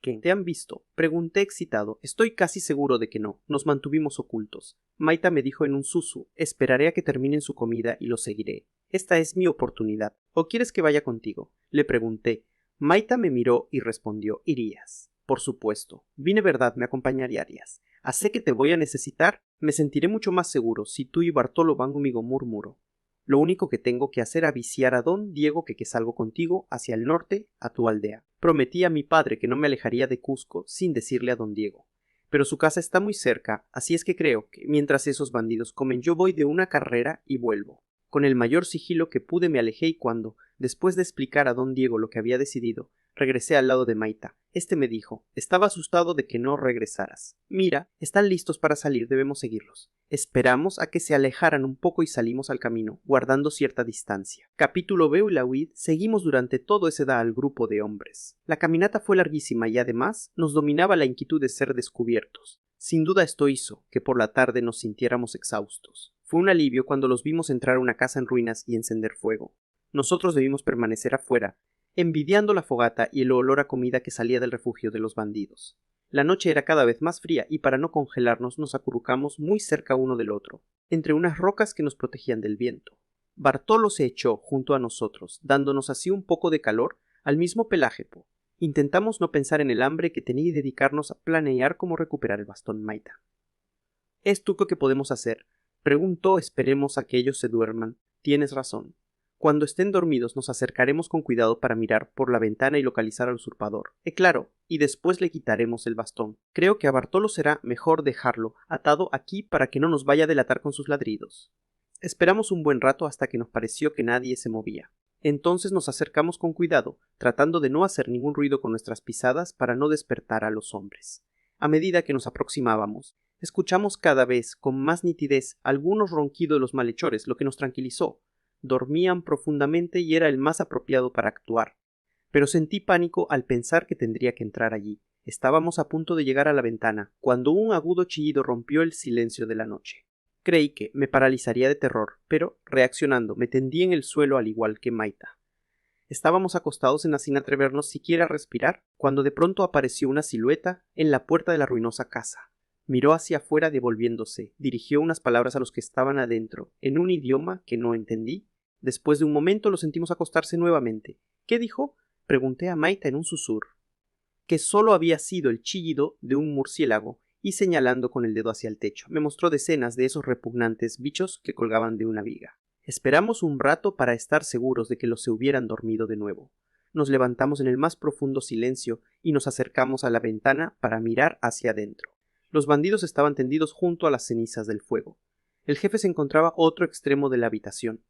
¿Qué? ¿Te han visto? Pregunté excitado. Estoy casi seguro de que no. Nos mantuvimos ocultos. Maita me dijo en un susu: esperaré a que terminen su comida y los seguiré. Esta es mi oportunidad. ¿O quieres que vaya contigo? Le pregunté. Maita me miró y respondió: irías. Por supuesto. Bien verdad me acompañarías. ¿A sé que te voy a necesitar? Me sentiré mucho más seguro si tú y Bartolo van conmigo, murmuró. Lo único que tengo que hacer es avisar a don Diego que salgo contigo hacia el norte, a tu aldea. Prometí a mi padre que no me alejaría de Cusco sin decirle a don Diego. Pero su casa está muy cerca, así es que creo que mientras esos bandidos comen yo voy de una carrera y vuelvo. Con el mayor sigilo que pude me alejé y cuando, después de explicar a don Diego lo que había decidido, regresé al lado de Maita. Este me dijo, estaba asustado de que no regresaras. Mira, están listos para salir, debemos seguirlos. Esperamos a que se alejaran un poco y salimos al camino, guardando cierta distancia. Capítulo Beu y la Huid seguimos durante todo ese día al grupo de hombres. La caminata fue larguísima y además nos dominaba la inquietud de ser descubiertos. Sin duda esto hizo que por la tarde nos sintiéramos exhaustos. Fue un alivio cuando los vimos entrar a una casa en ruinas y encender fuego. Nosotros debimos permanecer afuera, envidiando la fogata y el olor a comida que salía del refugio de los bandidos. La noche era cada vez más fría y para no congelarnos nos acurrucamos muy cerca uno del otro, entre unas rocas que nos protegían del viento. Bartolo se echó junto a nosotros, dándonos así un poco de calor al mismo Pelágepo. Intentamos no pensar en el hambre que tenía y dedicarnos a planear cómo recuperar el bastón Maita. ¿Es tú lo que podemos hacer? Preguntó. Esperemos a que ellos se duerman. Tienes razón. Cuando estén dormidos nos acercaremos con cuidado para mirar por la ventana y localizar al usurpador. Claro, y después le quitaremos el bastón. Creo que a Bartolo será mejor dejarlo atado aquí para que no nos vaya a delatar con sus ladridos. Esperamos un buen rato hasta que nos pareció que nadie se movía. Entonces nos acercamos con cuidado, tratando de no hacer ningún ruido con nuestras pisadas para no despertar a los hombres. A medida que nos aproximábamos, escuchamos cada vez con más nitidez algunos ronquidos de los malhechores, lo que nos tranquilizó. Dormían profundamente y era el más apropiado para actuar. Pero sentí pánico al pensar que tendría que entrar allí. Estábamos a punto de llegar a la ventana, cuando un agudo chillido rompió el silencio de la noche. Creí que me paralizaría de terror, pero, reaccionando, me tendí en el suelo al igual que Maita. Estábamos acostados sin atrevernos siquiera a respirar, cuando de pronto apareció una silueta en la puerta de la ruinosa casa. Miró hacia afuera devolviéndose, dirigió unas palabras a los que estaban adentro, en un idioma que no entendí. Después de un momento lo sentimos acostarse nuevamente. ¿Qué dijo? Pregunté a Maita en un susurro. Que solo había sido el chillido de un murciélago, y señalando con el dedo hacia el techo, me mostró decenas de esos repugnantes bichos que colgaban de una viga. Esperamos un rato para estar seguros de que los se hubieran dormido de nuevo. Nos levantamos en el más profundo silencio y nos acercamos a la ventana para mirar hacia adentro. Los bandidos estaban tendidos junto a las cenizas del fuego. El jefe se encontraba a otro extremo de la habitación.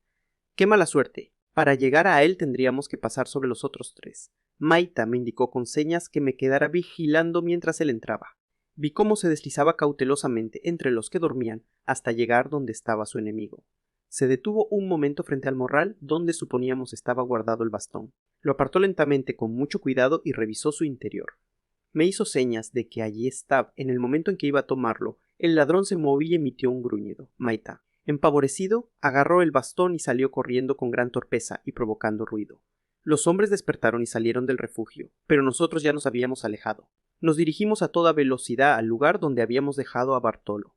¡Qué mala suerte! Para llegar a él tendríamos que pasar sobre los otros tres. Maita me indicó con señas que me quedara vigilando mientras él entraba. Vi cómo se deslizaba cautelosamente entre los que dormían hasta llegar donde estaba su enemigo. Se detuvo un momento frente al morral donde suponíamos estaba guardado el bastón. Lo apartó lentamente con mucho cuidado y revisó su interior. Me hizo señas de que allí estaba. En el momento en que iba a tomarlo, el ladrón se movía y emitió un gruñido. Maita, empavorecido, agarró el bastón y salió corriendo con gran torpeza y provocando ruido. Los hombres despertaron y salieron del refugio, pero nosotros ya nos habíamos alejado. Nos dirigimos a toda velocidad al lugar donde habíamos dejado a Bartolo.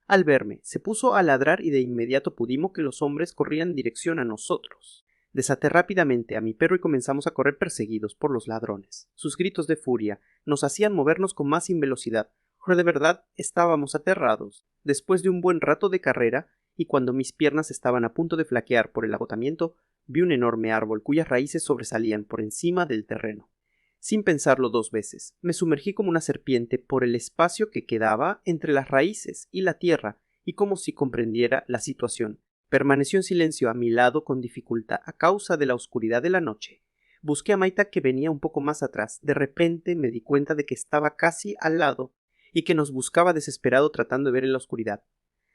Al verme, se puso a ladrar y de inmediato pudimos que los hombres corrían en dirección a nosotros. Desaté rápidamente a mi perro y comenzamos a correr perseguidos por los ladrones. Sus gritos de furia nos hacían movernos con más velocidad, pero de verdad estábamos aterrados. Después de un buen rato de carrera, y cuando mis piernas estaban a punto de flaquear por el agotamiento, vi un enorme árbol cuyas raíces sobresalían por encima del terreno. Sin pensarlo dos veces, me sumergí como una serpiente por el espacio que quedaba entre las raíces y la tierra, y como si comprendiera la situación. Permaneció en silencio a mi lado con dificultad a causa de la oscuridad de la noche. Busqué a Maita que venía un poco más atrás. De repente me di cuenta de que estaba casi al lado y que nos buscaba desesperado tratando de ver en la oscuridad.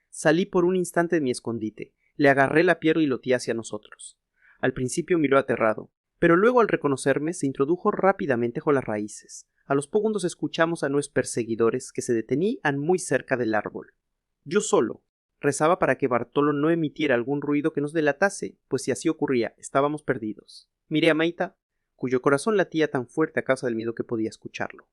Salí por un instante de mi escondite, le agarré la pierna y lo tiré hacia nosotros. Al principio miró aterrado, pero luego al reconocerme se introdujo rápidamente con las raíces. A los pocos segundos escuchamos a nuestros perseguidores que se detenían muy cerca del árbol. Yo solo rezaba para que Bartolo no emitiera algún ruido que nos delatase, pues si así ocurría, estábamos perdidos. Miré a Maita, cuyo corazón latía tan fuerte a causa del miedo que podía escucharlo.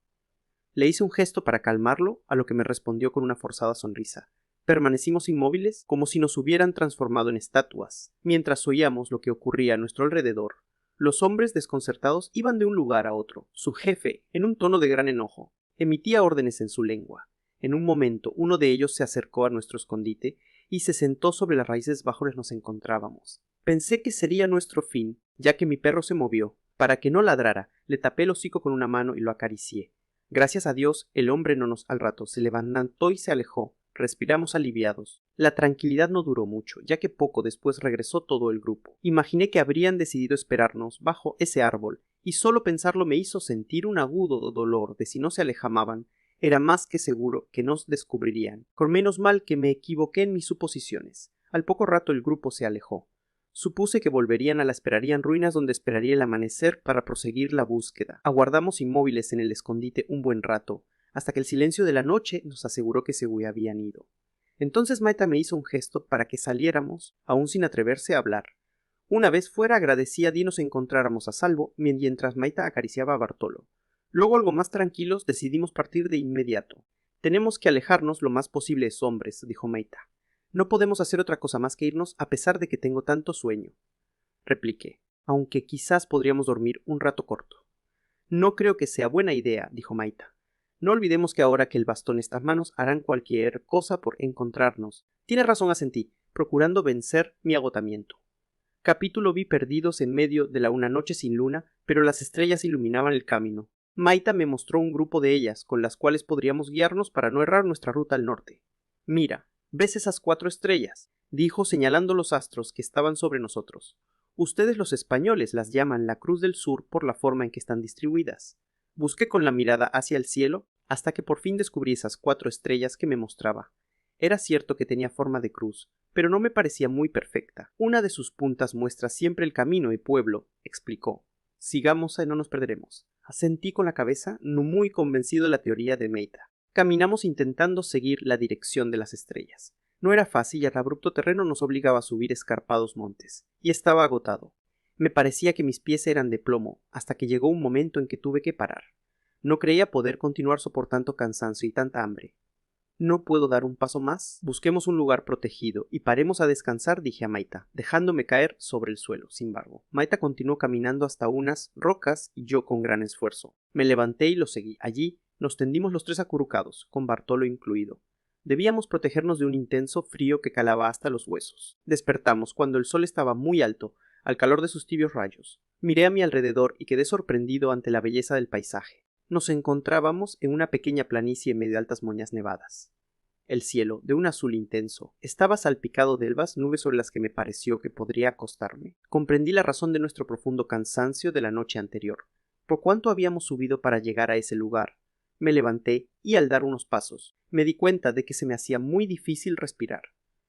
Le hice un gesto para calmarlo, a lo que me respondió con una forzada sonrisa. Permanecimos inmóviles como si nos hubieran transformado en estatuas, mientras oíamos lo que ocurría a nuestro alrededor. Los hombres desconcertados iban de un lugar a otro. Su jefe, en un tono de gran enojo, emitía órdenes en su lengua. En un momento uno de ellos se acercó a nuestro escondite y se sentó sobre las raíces bajo las que nos encontrábamos. Pensé que sería nuestro fin, ya que mi perro se movió. Para que no ladrara, le tapé el hocico con una mano y lo acaricié. Gracias a Dios, el hombre al rato se levantó y se alejó. Respiramos aliviados. La tranquilidad no duró mucho, ya que poco después regresó todo el grupo. Imaginé que habrían decidido esperarnos bajo ese árbol, y solo pensarlo me hizo sentir un agudo dolor de si no se alejaban. Era más que seguro que nos descubrirían. Con menos mal que me equivoqué en mis suposiciones. Al poco rato el grupo se alejó. Supuse que volverían a la esperarían ruinas donde esperaría el amanecer para proseguir la búsqueda. Aguardamos inmóviles en el escondite un buen rato, hasta que el silencio de la noche nos aseguró que se habían ido. Entonces Maita me hizo un gesto para que saliéramos, aún sin atreverse a hablar. Una vez fuera agradecí a Dios nos encontráramos a salvo, mientras Maita acariciaba a Bartolo. Luego, algo más tranquilos, decidimos partir de inmediato. Tenemos que alejarnos lo más posible, hombres, dijo Maita. No podemos hacer otra cosa más que irnos a pesar de que tengo tanto sueño, repliqué, aunque quizás podríamos dormir un rato corto. No creo que sea buena idea, dijo Maita. No olvidemos que ahora que el bastón está en manos harán cualquier cosa por encontrarnos. Tienes razón, asentí, procurando vencer mi agotamiento. Capítulo vi perdidos en medio de una noche sin luna, pero las estrellas iluminaban el camino. Maita me mostró un grupo de ellas, con las cuales podríamos guiarnos para no errar nuestra ruta al norte. Mira, ¿ves esas 4 estrellas? Dijo señalando los astros que estaban sobre nosotros. Ustedes los españoles las llaman la Cruz del Sur por la forma en que están distribuidas. Busqué con la mirada hacia el cielo hasta que por fin descubrí esas 4 estrellas que me mostraba. Era cierto que tenía forma de cruz, pero no me parecía muy perfecta. Una de sus puntas muestra siempre el camino y pueblo, explicó. Sigamos y no nos perderemos. Asentí con la cabeza, no muy convencido de la teoría de Maita. Caminamos intentando seguir la dirección de las estrellas. No era fácil y el abrupto terreno nos obligaba a subir escarpados montes, y estaba agotado. Me parecía que mis pies eran de plomo, hasta que llegó un momento en que tuve que parar. No creía poder continuar soportando cansancio y tanta hambre. ¿No puedo dar un paso más? Busquemos un lugar protegido y paremos a descansar, dije a Maita, dejándome caer sobre el suelo. Sin embargo, Maita continuó caminando hasta unas rocas y yo con gran esfuerzo. Me levanté y lo seguí. Allí nos tendimos los 3 acurrucados, con Bartolo incluido. Debíamos protegernos de un intenso frío que calaba hasta los huesos. Despertamos cuando el sol estaba muy alto, al calor de sus tibios rayos. Miré a mi alrededor y quedé sorprendido ante la belleza del paisaje. Nos encontrábamos en una pequeña planicie en medio de altas montañas nevadas. El cielo, de un azul intenso, estaba salpicado de albas nubes sobre las que me pareció que podría acostarme. Comprendí la razón de nuestro profundo cansancio de la noche anterior. ¿Por cuánto habíamos subido para llegar a ese lugar? Me levanté y al dar unos pasos, me di cuenta de que se me hacía muy difícil respirar.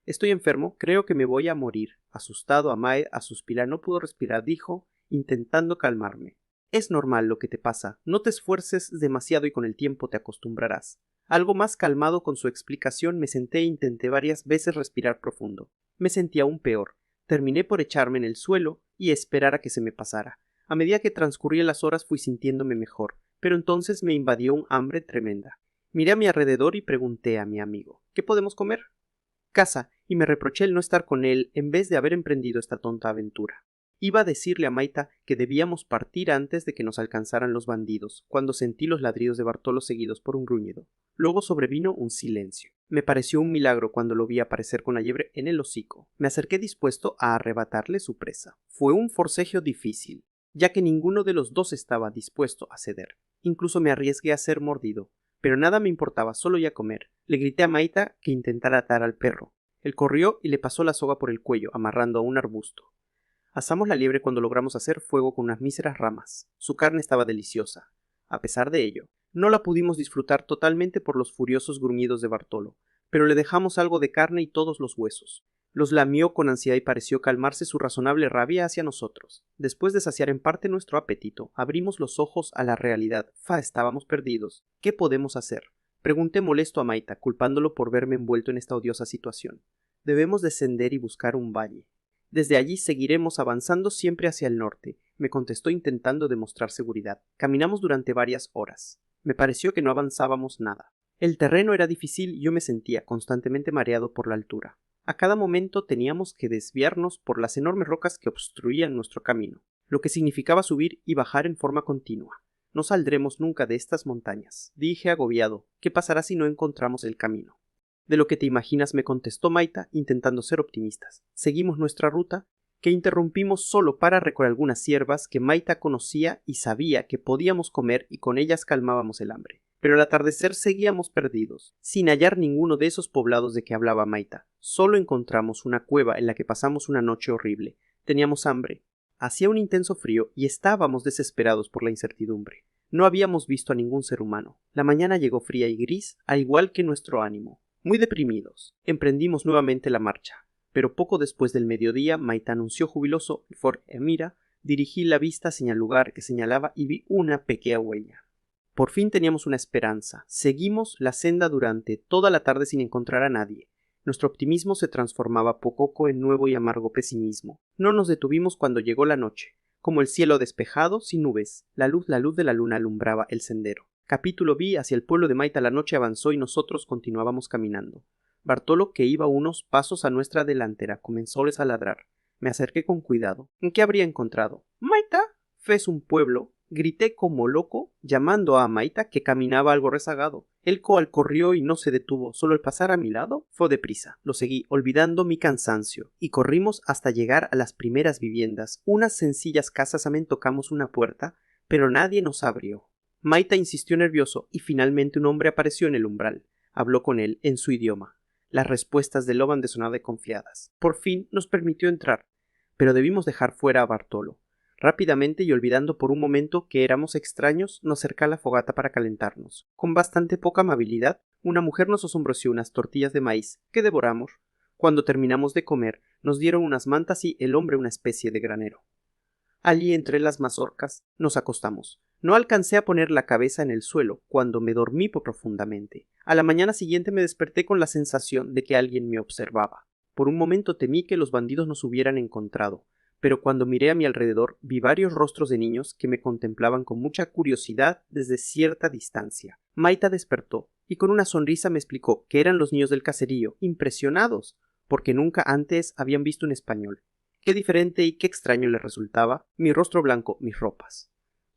Estoy enfermo, creo que me voy a morir. Asustado, Amae a suspirar, no pudo respirar, dijo, intentando calmarme. Es normal lo que te pasa, no te esfuerces demasiado y con el tiempo te acostumbrarás. Algo más calmado con su explicación me senté e intenté varias veces respirar profundo. Me sentía aún peor. Terminé por echarme en el suelo y esperar a que se me pasara. A medida que transcurrían las horas fui sintiéndome mejor, pero entonces me invadió un hambre tremenda. Miré a mi alrededor y pregunté a mi amigo, ¿qué podemos comer? Casa, y me reproché el no estar con él en vez de haber emprendido esta tonta aventura. Iba a decirle a Maita que debíamos partir antes de que nos alcanzaran los bandidos, cuando sentí los ladridos de Bartolo seguidos por un gruñido. Luego sobrevino un silencio. Me pareció un milagro cuando lo vi aparecer con la liebre en el hocico. Me acerqué dispuesto a arrebatarle su presa. Fue un forcejeo difícil, ya que ninguno de los dos estaba dispuesto a ceder. Incluso me arriesgué a ser mordido, pero nada me importaba, solo ya comer. Le grité a Maita que intentara atar al perro. Él corrió y le pasó la soga por el cuello, amarrando a un arbusto. Asamos la liebre cuando logramos hacer fuego con unas míseras ramas. Su carne estaba deliciosa. A pesar de ello, no la pudimos disfrutar totalmente por los furiosos gruñidos de Bartolo, pero le dejamos algo de carne y todos los huesos. Los lamió con ansiedad y pareció calmarse su razonable rabia hacia nosotros. Después de saciar en parte nuestro apetito, abrimos los ojos a la realidad. Estábamos perdidos. ¿Qué podemos hacer? Pregunté molesto a Maita, culpándolo por verme envuelto en esta odiosa situación. Debemos descender y buscar un valle. Desde allí seguiremos avanzando siempre hacia el norte, me contestó intentando demostrar seguridad. Caminamos durante varias horas. Me pareció que no avanzábamos nada. El terreno era difícil y yo me sentía constantemente mareado por la altura. A cada momento teníamos que desviarnos por las enormes rocas que obstruían nuestro camino. lo que significaba subir y bajar en forma continua. No saldremos nunca de estas montañas, dije agobiado. ¿Qué pasará si no encontramos el camino? De lo que te imaginas, me contestó Maita, intentando ser optimistas. Seguimos nuestra ruta, que interrumpimos solo para recoger algunas hierbas que Maita conocía y sabía que podíamos comer y con ellas calmábamos el hambre. Pero al atardecer seguíamos perdidos, sin hallar ninguno de esos poblados de que hablaba Maita. Solo encontramos una cueva en la que pasamos una noche horrible. Teníamos hambre. Hacía un intenso frío y estábamos desesperados por la incertidumbre. No habíamos visto a ningún ser humano. La mañana llegó fría y gris, al igual que nuestro ánimo. Muy deprimidos, emprendimos nuevamente la marcha. Pero poco después del mediodía, Maita anunció jubiloso Fort Emira. Dirigí la vista hacia el lugar que señalaba y vi una pequeña huella. Por fin teníamos una esperanza. Seguimos la senda durante toda la tarde sin encontrar a nadie. Nuestro optimismo se transformaba poco a poco en nuevo y amargo pesimismo. No nos detuvimos cuando llegó la noche. Como el cielo despejado, sin nubes, la luz de la luna alumbraba el sendero. Capítulo B. Hacia el pueblo de Maita la noche avanzó y nosotros continuábamos caminando. Bartolo, que iba unos pasos a nuestra delantera, comenzóles a ladrar. Me acerqué con cuidado. ¿En qué habría encontrado? —¿Maita? —¿Fes un pueblo? Grité como loco, llamando a Maita, que caminaba algo rezagado. El coal corrió y no se detuvo, solo al pasar a mi lado fue deprisa. Lo seguí, olvidando mi cansancio, y corrimos hasta llegar a las primeras viviendas. Unas sencillas casas. Tocamos una puerta, pero nadie nos abrió. Maita insistió nervioso, y finalmente un hombre apareció en el umbral. Habló con él en su idioma. Las respuestas de Loban sonaban confiadas. Por fin nos permitió entrar, pero debimos dejar fuera a Bartolo. Rápidamente y olvidando por un momento que éramos extraños, nos acercó a la fogata para calentarnos. Con bastante poca amabilidad, una mujer nos ofreció unas tortillas de maíz, que devoramos. Cuando terminamos de comer, nos dieron unas mantas y el hombre una especie de granero. Allí, entre las mazorcas, nos acostamos. No alcancé a poner la cabeza en el suelo cuando me dormí profundamente. A la mañana siguiente me desperté con la sensación de que alguien me observaba. Por un momento temí que los bandidos nos hubieran encontrado, pero cuando miré a mi alrededor vi varios rostros de niños que me contemplaban con mucha curiosidad desde cierta distancia. Maita despertó y con una sonrisa me explicó que eran los niños del caserío, impresionados, porque nunca antes habían visto un español. Qué diferente y qué extraño les resultaba mi rostro blanco, mis ropas.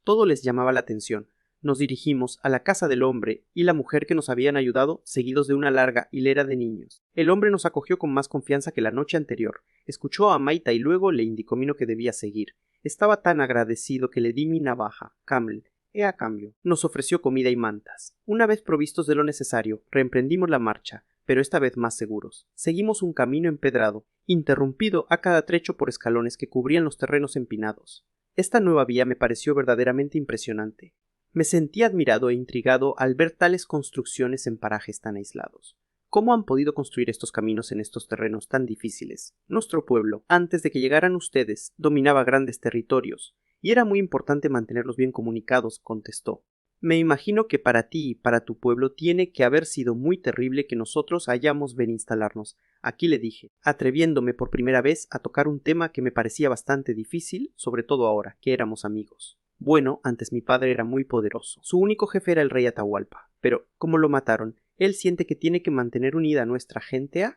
Todo les llamaba la atención. Nos dirigimos a la casa del hombre y la mujer que nos habían ayudado, seguidos de una larga hilera de niños. El hombre nos acogió con más confianza que la noche anterior. Escuchó a Maita y luego le indicó camino que debía seguir. Estaba tan agradecido que le di mi navaja, Camel. A cambio, nos ofreció comida y mantas. Una vez provistos de lo necesario, reemprendimos la marcha, pero esta vez más seguros. Seguimos un camino empedrado, interrumpido a cada trecho por escalones que cubrían los terrenos empinados. Esta nueva vía me pareció verdaderamente impresionante. Me sentí admirado e intrigado al ver tales construcciones en parajes tan aislados. ¿Cómo han podido construir estos caminos en estos terrenos tan difíciles? Nuestro pueblo, antes de que llegaran ustedes, dominaba grandes territorios, y era muy importante mantenerlos bien comunicados, contestó. Me imagino que para ti y para tu pueblo tiene que haber sido muy terrible que nosotros hayamos venido a instalarnos aquí, le dije, atreviéndome por primera vez a tocar un tema que me parecía bastante difícil, sobre todo ahora que éramos amigos. Bueno, antes mi padre era muy poderoso. Su único jefe era el rey Atahualpa, pero como lo mataron, él siente que tiene que mantener unida a nuestra gente.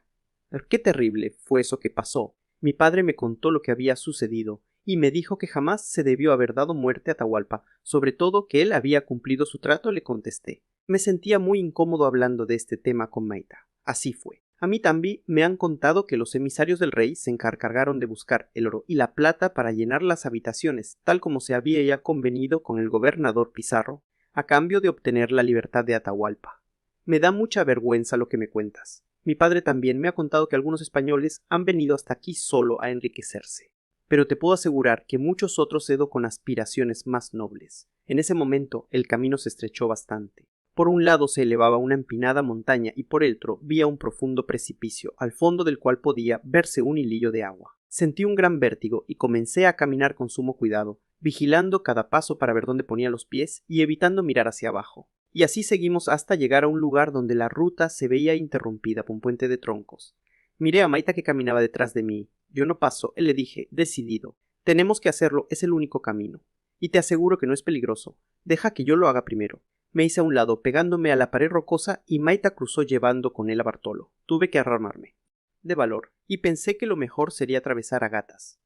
¡Qué terrible fue eso que pasó! Mi padre me contó lo que había sucedido y me dijo que jamás se debió haber dado muerte a Atahualpa, sobre todo que él había cumplido su trato, le contesté. Me sentía muy incómodo hablando de este tema con Maita. Así fue. A mí también me han contado que los emisarios del rey se encargaron de buscar el oro y la plata para llenar las habitaciones, tal como se había ya convenido con el gobernador Pizarro, a cambio de obtener la libertad de Atahualpa. Me da mucha vergüenza lo que me cuentas. Mi padre también me ha contado que algunos españoles han venido hasta aquí solo a enriquecerse. Pero te puedo asegurar que muchos otros he ido con aspiraciones más nobles. En ese momento el camino se estrechó bastante. Por un lado se elevaba una empinada montaña y por el otro vía un profundo precipicio, al fondo del cual podía verse un hilillo de agua. Sentí un gran vértigo y comencé a caminar con sumo cuidado, vigilando cada paso para ver dónde ponía los pies y evitando mirar hacia abajo. Y así seguimos hasta llegar a un lugar donde la ruta se veía interrumpida por un puente de troncos. Miré a Maita que caminaba detrás de mí. Yo no paso, le dije, decidido. Tenemos que hacerlo, es el único camino. Y te aseguro que no es peligroso. Deja que yo lo haga primero. Me hice a un lado, pegándome a la pared rocosa, y Maita cruzó llevando con él a Bartolo. Tuve que armarme de valor, y pensé que lo mejor sería atravesar a gatas.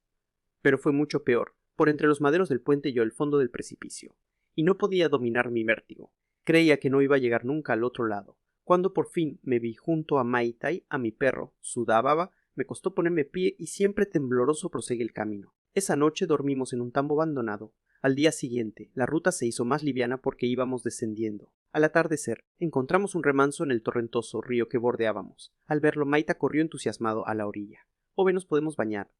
Pero fue mucho peor, por entre los maderos del puente y yo el fondo del precipicio, y no podía dominar mi vértigo. Creía que no iba a llegar nunca al otro lado. Cuando por fin me vi junto a Maitai, a mi perro, sudaba, me costó ponerme pie y siempre tembloroso proseguí el camino. Esa noche dormimos en un tambo abandonado. Al día siguiente, la ruta se hizo más liviana porque íbamos descendiendo. Al atardecer, encontramos un remanso en el torrentoso río que bordeábamos. Al verlo, Maita corrió entusiasmado a la orilla. «Joven, nos podemos bañar»,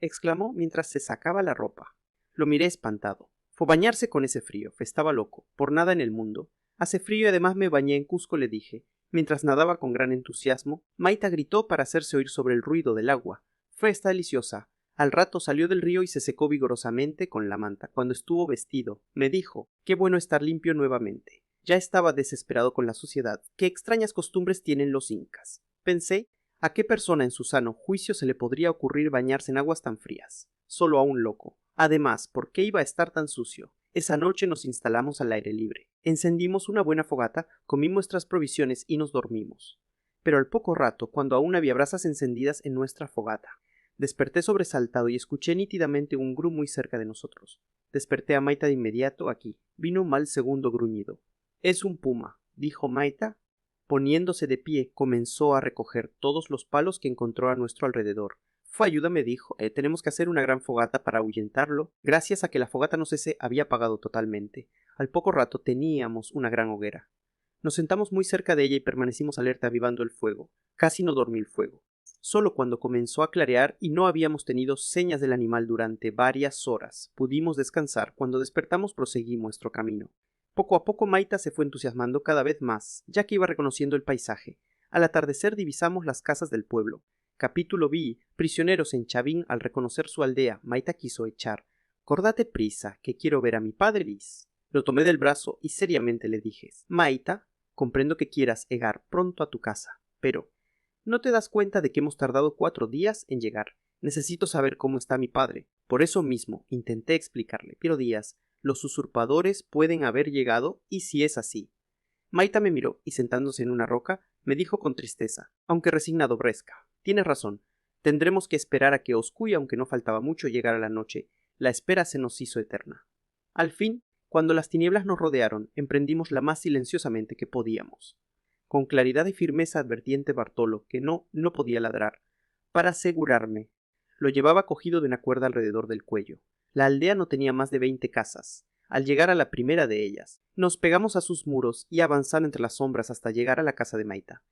exclamó mientras se sacaba la ropa. Lo miré espantado. Fue bañarse con ese frío. Estaba loco. Por nada en el mundo. «Hace frío y además me bañé en Cusco», le dije. Mientras nadaba con gran entusiasmo, Maita gritó para hacerse oír sobre el ruido del agua. «Está deliciosa». Al rato salió del río y se secó vigorosamente con la manta. Cuando estuvo vestido, me dijo: «Qué bueno estar limpio nuevamente». Ya estaba desesperado con la suciedad. Qué extrañas costumbres tienen los incas. Pensé, ¿a qué persona en su sano juicio se le podría ocurrir bañarse en aguas tan frías? Solo a un loco. Además, ¿por qué iba a estar tan sucio? Esa noche nos instalamos al aire libre. Encendimos una buena fogata, comimos nuestras provisiones y nos dormimos. Pero al poco rato, cuando aún había brasas encendidas en nuestra fogata, desperté sobresaltado y escuché nítidamente un gru muy cerca de nosotros. Desperté a Maita de inmediato. Aquí vino un mal segundo gruñido. «Es un puma», dijo Maita. Poniéndose de pie, comenzó a recoger todos los palos que encontró a nuestro alrededor. «Ayúdame», dijo. Tenemos que hacer una gran fogata para ahuyentarlo». Gracias a que la fogata no se había apagado totalmente. Al poco rato teníamos una gran hoguera. Nos sentamos muy cerca de ella y permanecimos alerta avivando el fuego. Casi no dormí el fuego. Solo cuando comenzó a clarear y no habíamos tenido señas del animal durante varias horas pudimos descansar. Cuando despertamos proseguí nuestro camino. Poco a poco Maita se fue entusiasmando cada vez más, ya que iba reconociendo el paisaje. Al atardecer divisamos las casas del pueblo. Capítulo B. Prisioneros en Chavín. Al reconocer su aldea, Maita quiso echar. «Córdate prisa, que quiero ver a mi padre Liz». Lo tomé del brazo y seriamente le dije: «Maita, comprendo que quieras llegar pronto a tu casa, pero ¿no te das cuenta de que hemos tardado 4 días en llegar? Necesito saber cómo está mi padre». Por eso mismo intenté explicarle. «Pero Díaz, los usurpadores pueden haber llegado, y si es así». Maita me miró y sentándose en una roca me dijo con tristeza, aunque resignado: «Bresca, tienes razón. Tendremos que esperar a que oscure, aunque no faltaba mucho llegar a la noche. La espera se nos hizo eterna». Al fin, cuando las tinieblas nos rodearon, emprendimos la más silenciosamente que podíamos. Con claridad y firmeza advertí ante Bartolo que no podía ladrar. Para asegurarme, lo llevaba cogido de una cuerda alrededor del cuello. La aldea no tenía más de 20 casas. Al llegar a la primera de ellas, nos pegamos a sus muros y avanzar entre las sombras hasta llegar a la casa de Maita.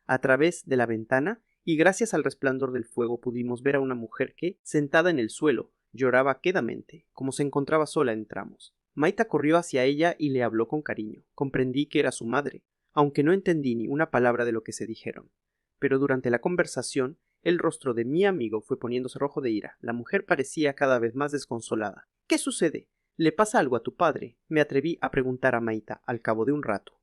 A través de la ventana, y gracias al resplandor del fuego, pudimos ver a una mujer que, sentada en el suelo, lloraba quedamente. Como se encontraba sola, entramos. Maita corrió hacia ella y le habló con cariño. Comprendí que era su madre, aunque no entendí ni una palabra de lo que se dijeron. Pero durante la conversación, el rostro de mi amigo fue poniéndose rojo de ira. La mujer parecía cada vez más desconsolada. «¿Qué sucede? ¿Le pasa algo a tu padre?», me atreví a preguntar a Maita al cabo de un rato.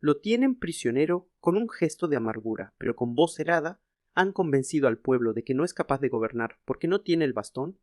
«Lo tienen prisionero». Con un gesto de amargura, pero con voz cerrada, «han convencido al pueblo de que no es capaz de gobernar porque no tiene el bastón.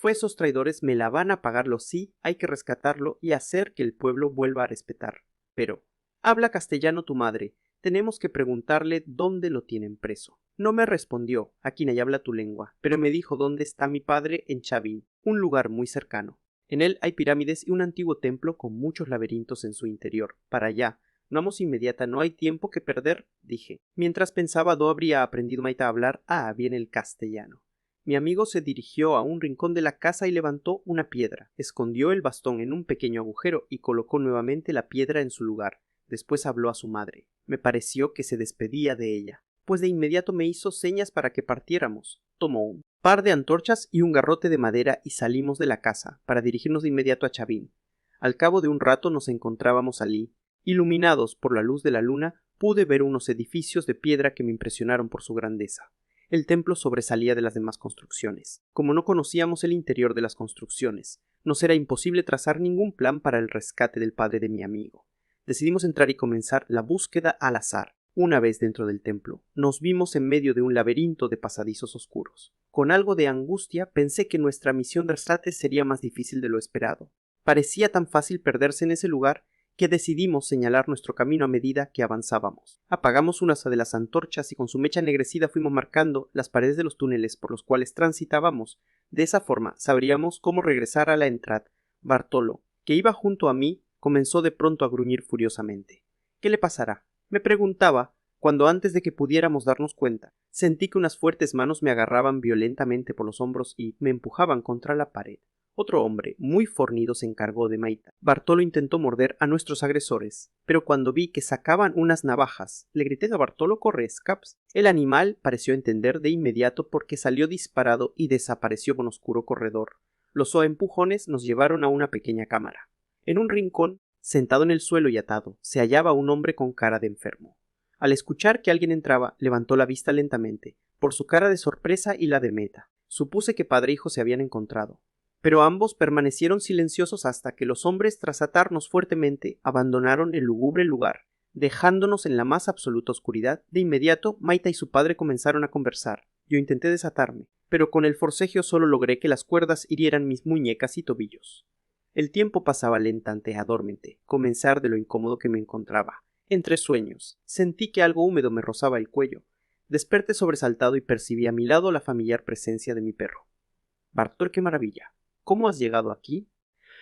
Esos traidores me la van a pagarlo. Sí, hay que rescatarlo y hacer que el pueblo vuelva a respetar. Pero habla castellano tu madre. Tenemos que preguntarle dónde lo tienen preso». No me respondió: «¿A quién habla tu lengua?», pero me dijo dónde está mi padre, en Chavín, un lugar muy cercano. En él hay pirámides y un antiguo templo con muchos laberintos en su interior. Para allá. «Vamos inmediata, no hay tiempo que perder», dije. Mientras pensaba, ¿no habría aprendido Maita a hablar? Bien el castellano. Mi amigo se dirigió a un rincón de la casa y levantó una piedra. Escondió el bastón en un pequeño agujero y colocó nuevamente la piedra en su lugar. Después habló a su madre. Me pareció que se despedía de ella, pues de inmediato me hizo señas para que partiéramos. Tomó un par de antorchas y un garrote de madera y salimos de la casa para dirigirnos de inmediato a Chavín. Al cabo de un rato nos encontrábamos allí. Iluminados por la luz de la luna, pude ver unos edificios de piedra que me impresionaron por su grandeza. El templo sobresalía de las demás construcciones. Como no conocíamos el interior de las construcciones, nos era imposible trazar ningún plan para el rescate del padre de mi amigo. Decidimos entrar y comenzar la búsqueda al azar. Una vez dentro del templo, nos vimos en medio de un laberinto de pasadizos oscuros. Con algo de angustia pensé que nuestra misión de rescate sería más difícil de lo esperado. Parecía tan fácil perderse en ese lugar que decidimos señalar nuestro camino a medida que avanzábamos. Apagamos una de las antorchas y con su mecha ennegrecida fuimos marcando las paredes de los túneles por los cuales transitábamos. De esa forma sabríamos cómo regresar a la entrada. Bartolo, que iba junto a mí, comenzó de pronto a gruñir furiosamente. ¿Qué le pasará? Me preguntaba, cuando antes de que pudiéramos darnos cuenta, sentí que unas fuertes manos me agarraban violentamente por los hombros y me empujaban contra la pared. Otro hombre, muy fornido, se encargó de Maita. Bartolo intentó morder a nuestros agresores, pero cuando vi que sacaban unas navajas, le grité a Bartolo: «¡Corre, Scabs!». El animal pareció entender de inmediato porque salió disparado y desapareció por un oscuro corredor. Los empujones nos llevaron a una pequeña cámara. En un rincón, sentado en el suelo y atado, se hallaba un hombre con cara de enfermo. Al escuchar que alguien entraba, levantó la vista lentamente, por su cara de sorpresa y la de Meta. Supuse que padre e hijo se habían encontrado, pero ambos permanecieron silenciosos hasta que los hombres, tras atarnos fuertemente, abandonaron el lúgubre lugar, dejándonos en la más absoluta oscuridad. De inmediato, Maita y su padre comenzaron a conversar. Yo intenté desatarme, pero con el forcejeo solo logré que las cuerdas hirieran mis muñecas y tobillos. El tiempo pasaba lentamente, comenzar de lo incómodo que me encontraba. Entre sueños, sentí que algo húmedo me rozaba el cuello. Desperté sobresaltado y percibí a mi lado la familiar presencia de mi perro. «Bartol, qué maravilla. ¿Cómo has llegado aquí?»,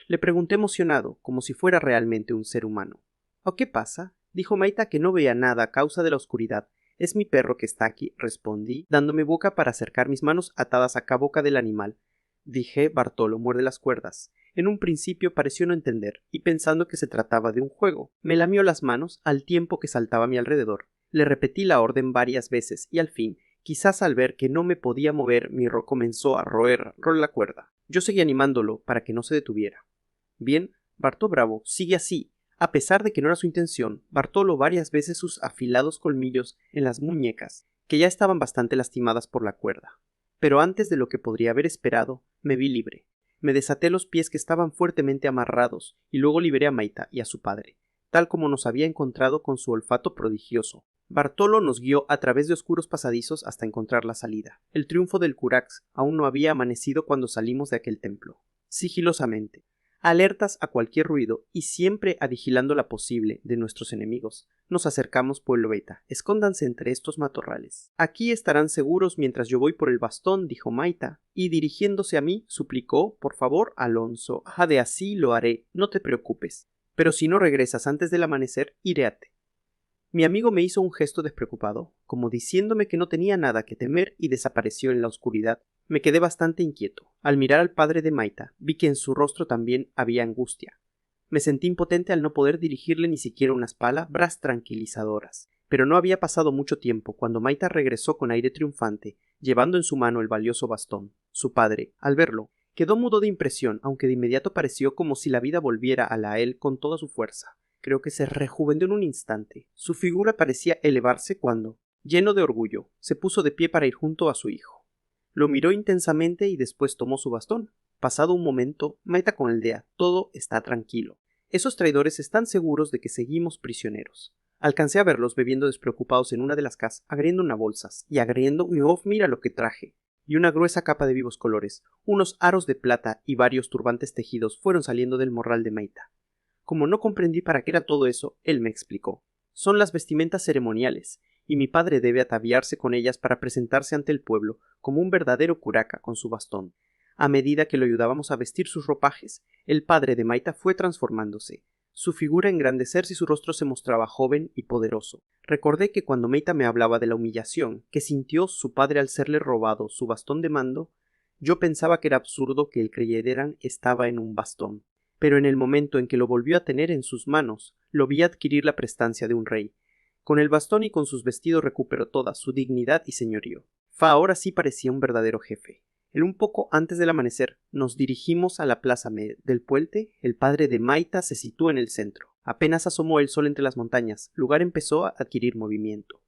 le pregunté emocionado, como si fuera realmente un ser humano. «¿O qué pasa?», dijo Maita, que no veía nada a causa de la oscuridad. «Es mi perro que está aquí», respondí, dándome boca para acercar mis manos atadas a cada boca del animal. Dije: «Bartolo, muerde las cuerdas». En un principio pareció no entender, y pensando que se trataba de un juego, me lamió las manos al tiempo que saltaba a mi alrededor. Le repetí la orden varias veces, y al fin, quizás al ver que no me podía mover, Mirro comenzó a roer la cuerda. Yo seguí animándolo para que no se detuviera. «Bien, Bartó bravo, sigue así». A pesar de que no era su intención, Bartolo varias veces sus afilados colmillos en las muñecas, que ya estaban bastante lastimadas por la cuerda. Pero antes de lo que podría haber esperado, me vi libre. Me desaté los pies, que estaban fuertemente amarrados, y luego liberé a Maita y a su padre, tal como nos había encontrado con su olfato prodigioso. Bartolo nos guió a través de oscuros pasadizos hasta encontrar la salida. El triunfo del Curax aún no había amanecido cuando salimos de aquel templo. Sigilosamente, alertas a cualquier ruido y siempre avigilando la posible de nuestros enemigos, nos acercamos. «Pueblo Beta, escóndanse entre estos matorrales. Aquí estarán seguros mientras yo voy por el bastón», dijo Maita, y dirigiéndose a mí, suplicó: «Por favor, Alonso». «De así lo haré, no te preocupes. Pero si no regresas antes del amanecer, iréate». Mi amigo me hizo un gesto despreocupado, como diciéndome que no tenía nada que temer, y desapareció en la oscuridad. Me quedé bastante inquieto. Al mirar al padre de Maita, vi que en su rostro también había angustia. Me sentí impotente al no poder dirigirle ni siquiera unas palabras tranquilizadoras. Pero no había pasado mucho tiempo cuando Maita regresó con aire triunfante, llevando en su mano el valioso bastón. Su padre, al verlo, quedó mudo de impresión, aunque de inmediato pareció como si la vida volviera a él con toda su fuerza. Creo que se rejuvenció en un instante. Su figura parecía elevarse cuando, lleno de orgullo, se puso de pie para ir junto a su hijo. Lo miró intensamente y después tomó su bastón. Pasado un momento, Maita con aldea: «Todo está tranquilo. Esos traidores están seguros de que seguimos prisioneros». Alcancé a verlos bebiendo despreocupados en una de las casas, agriendo una bolsas, y agriendo: «Mira lo que traje». Y una gruesa capa de vivos colores, unos aros de plata y varios turbantes tejidos fueron saliendo del morral de Maita. Como no comprendí para qué era todo eso, él me explicó: «Son las vestimentas ceremoniales, y mi padre debe ataviarse con ellas para presentarse ante el pueblo como un verdadero curaca con su bastón». A medida que lo ayudábamos a vestir sus ropajes, el padre de Maita fue transformándose, su figura engrandecerse y su rostro se mostraba joven y poderoso. Recordé que cuando Maita me hablaba de la humillación que sintió su padre al serle robado su bastón de mando, yo pensaba que era absurdo que el creyeran estaba en un bastón. Pero en el momento en que lo volvió a tener en sus manos, lo vi adquirir la prestancia de un rey. Con el bastón y con sus vestidos recuperó toda su dignidad y señorío. Ahora sí parecía un verdadero jefe. Un poco antes del amanecer, nos dirigimos a la plaza del puente. El padre de Maita se situó en el centro. Apenas asomó el sol entre las montañas, el lugar empezó a adquirir movimiento.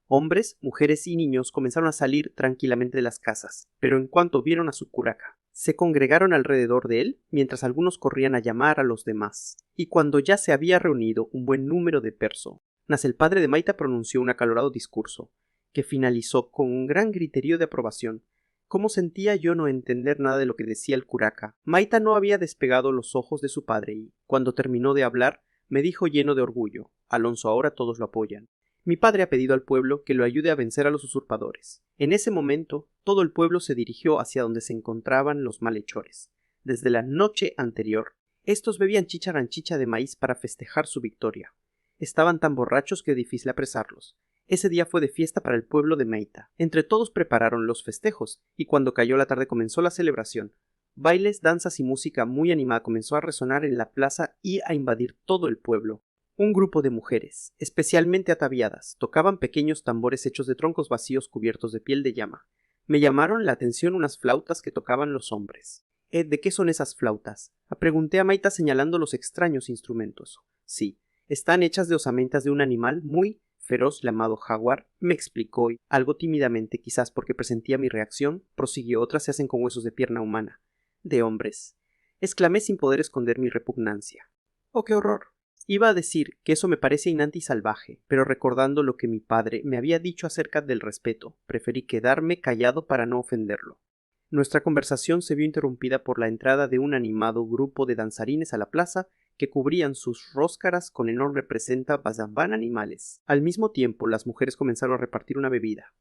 Hombres, mujeres y niños comenzaron a salir tranquilamente de las casas, pero en cuanto vieron a su curaca, se congregaron alrededor de él, mientras algunos corrían a llamar a los demás. Y cuando ya se había reunido un buen número de personas, el padre de Maita pronunció un acalorado discurso, que finalizó con un gran griterío de aprobación. ¿Cómo sentía yo no entender nada de lo que decía el curaca? Maita no había despegado los ojos de su padre y, cuando terminó de hablar, me dijo lleno de orgullo: «Alonso, ahora todos lo apoyan». Mi padre ha pedido al pueblo que lo ayude a vencer a los usurpadores. En ese momento, todo el pueblo se dirigió hacia donde se encontraban los malhechores. Desde la noche anterior, estos bebían chicha de maíz para festejar su victoria. Estaban tan borrachos que difícil apresarlos. Ese día fue de fiesta para el pueblo de Maita. Entre todos prepararon los festejos, y cuando cayó la tarde comenzó la celebración. Bailes, danzas y música muy animada comenzó a resonar en la plaza y a invadir todo el pueblo. Un grupo de mujeres, especialmente ataviadas, tocaban pequeños tambores hechos de troncos vacíos cubiertos de piel de llama. Me llamaron la atención unas flautas que tocaban los hombres. ¿De qué son esas flautas? Pregunté a Maita señalando los extraños instrumentos. Sí, están hechas de osamentas de un animal muy feroz llamado jaguar, me explicó y, algo tímidamente, quizás porque presentía mi reacción, prosiguió: otras se hacen con huesos de pierna humana. De hombres. Exclamé sin poder esconder mi repugnancia. ¡Oh, qué horror! Iba a decir que eso me parece inante y salvaje, pero recordando lo que mi padre me había dicho acerca del respeto, preferí quedarme callado para no ofenderlo. Nuestra conversación se vio interrumpida por la entrada de un animado grupo de danzarines a la plaza que cubrían sus róscaras con enorme presenta bazambán animales. Al mismo tiempo, las mujeres comenzaron a repartir una bebida.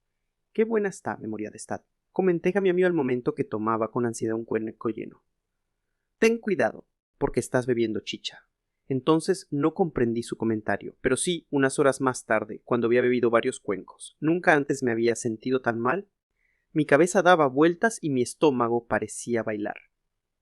«Qué buena está», memoria de Stad. Comenté a mi amigo al momento que tomaba con ansiedad un cuenco lleno. «Ten cuidado, porque estás bebiendo chicha». Entonces no comprendí su comentario, pero sí, unas horas más tarde, cuando había bebido varios cuencos. Nunca antes me había sentido tan mal. Mi cabeza daba vueltas y mi estómago parecía bailar.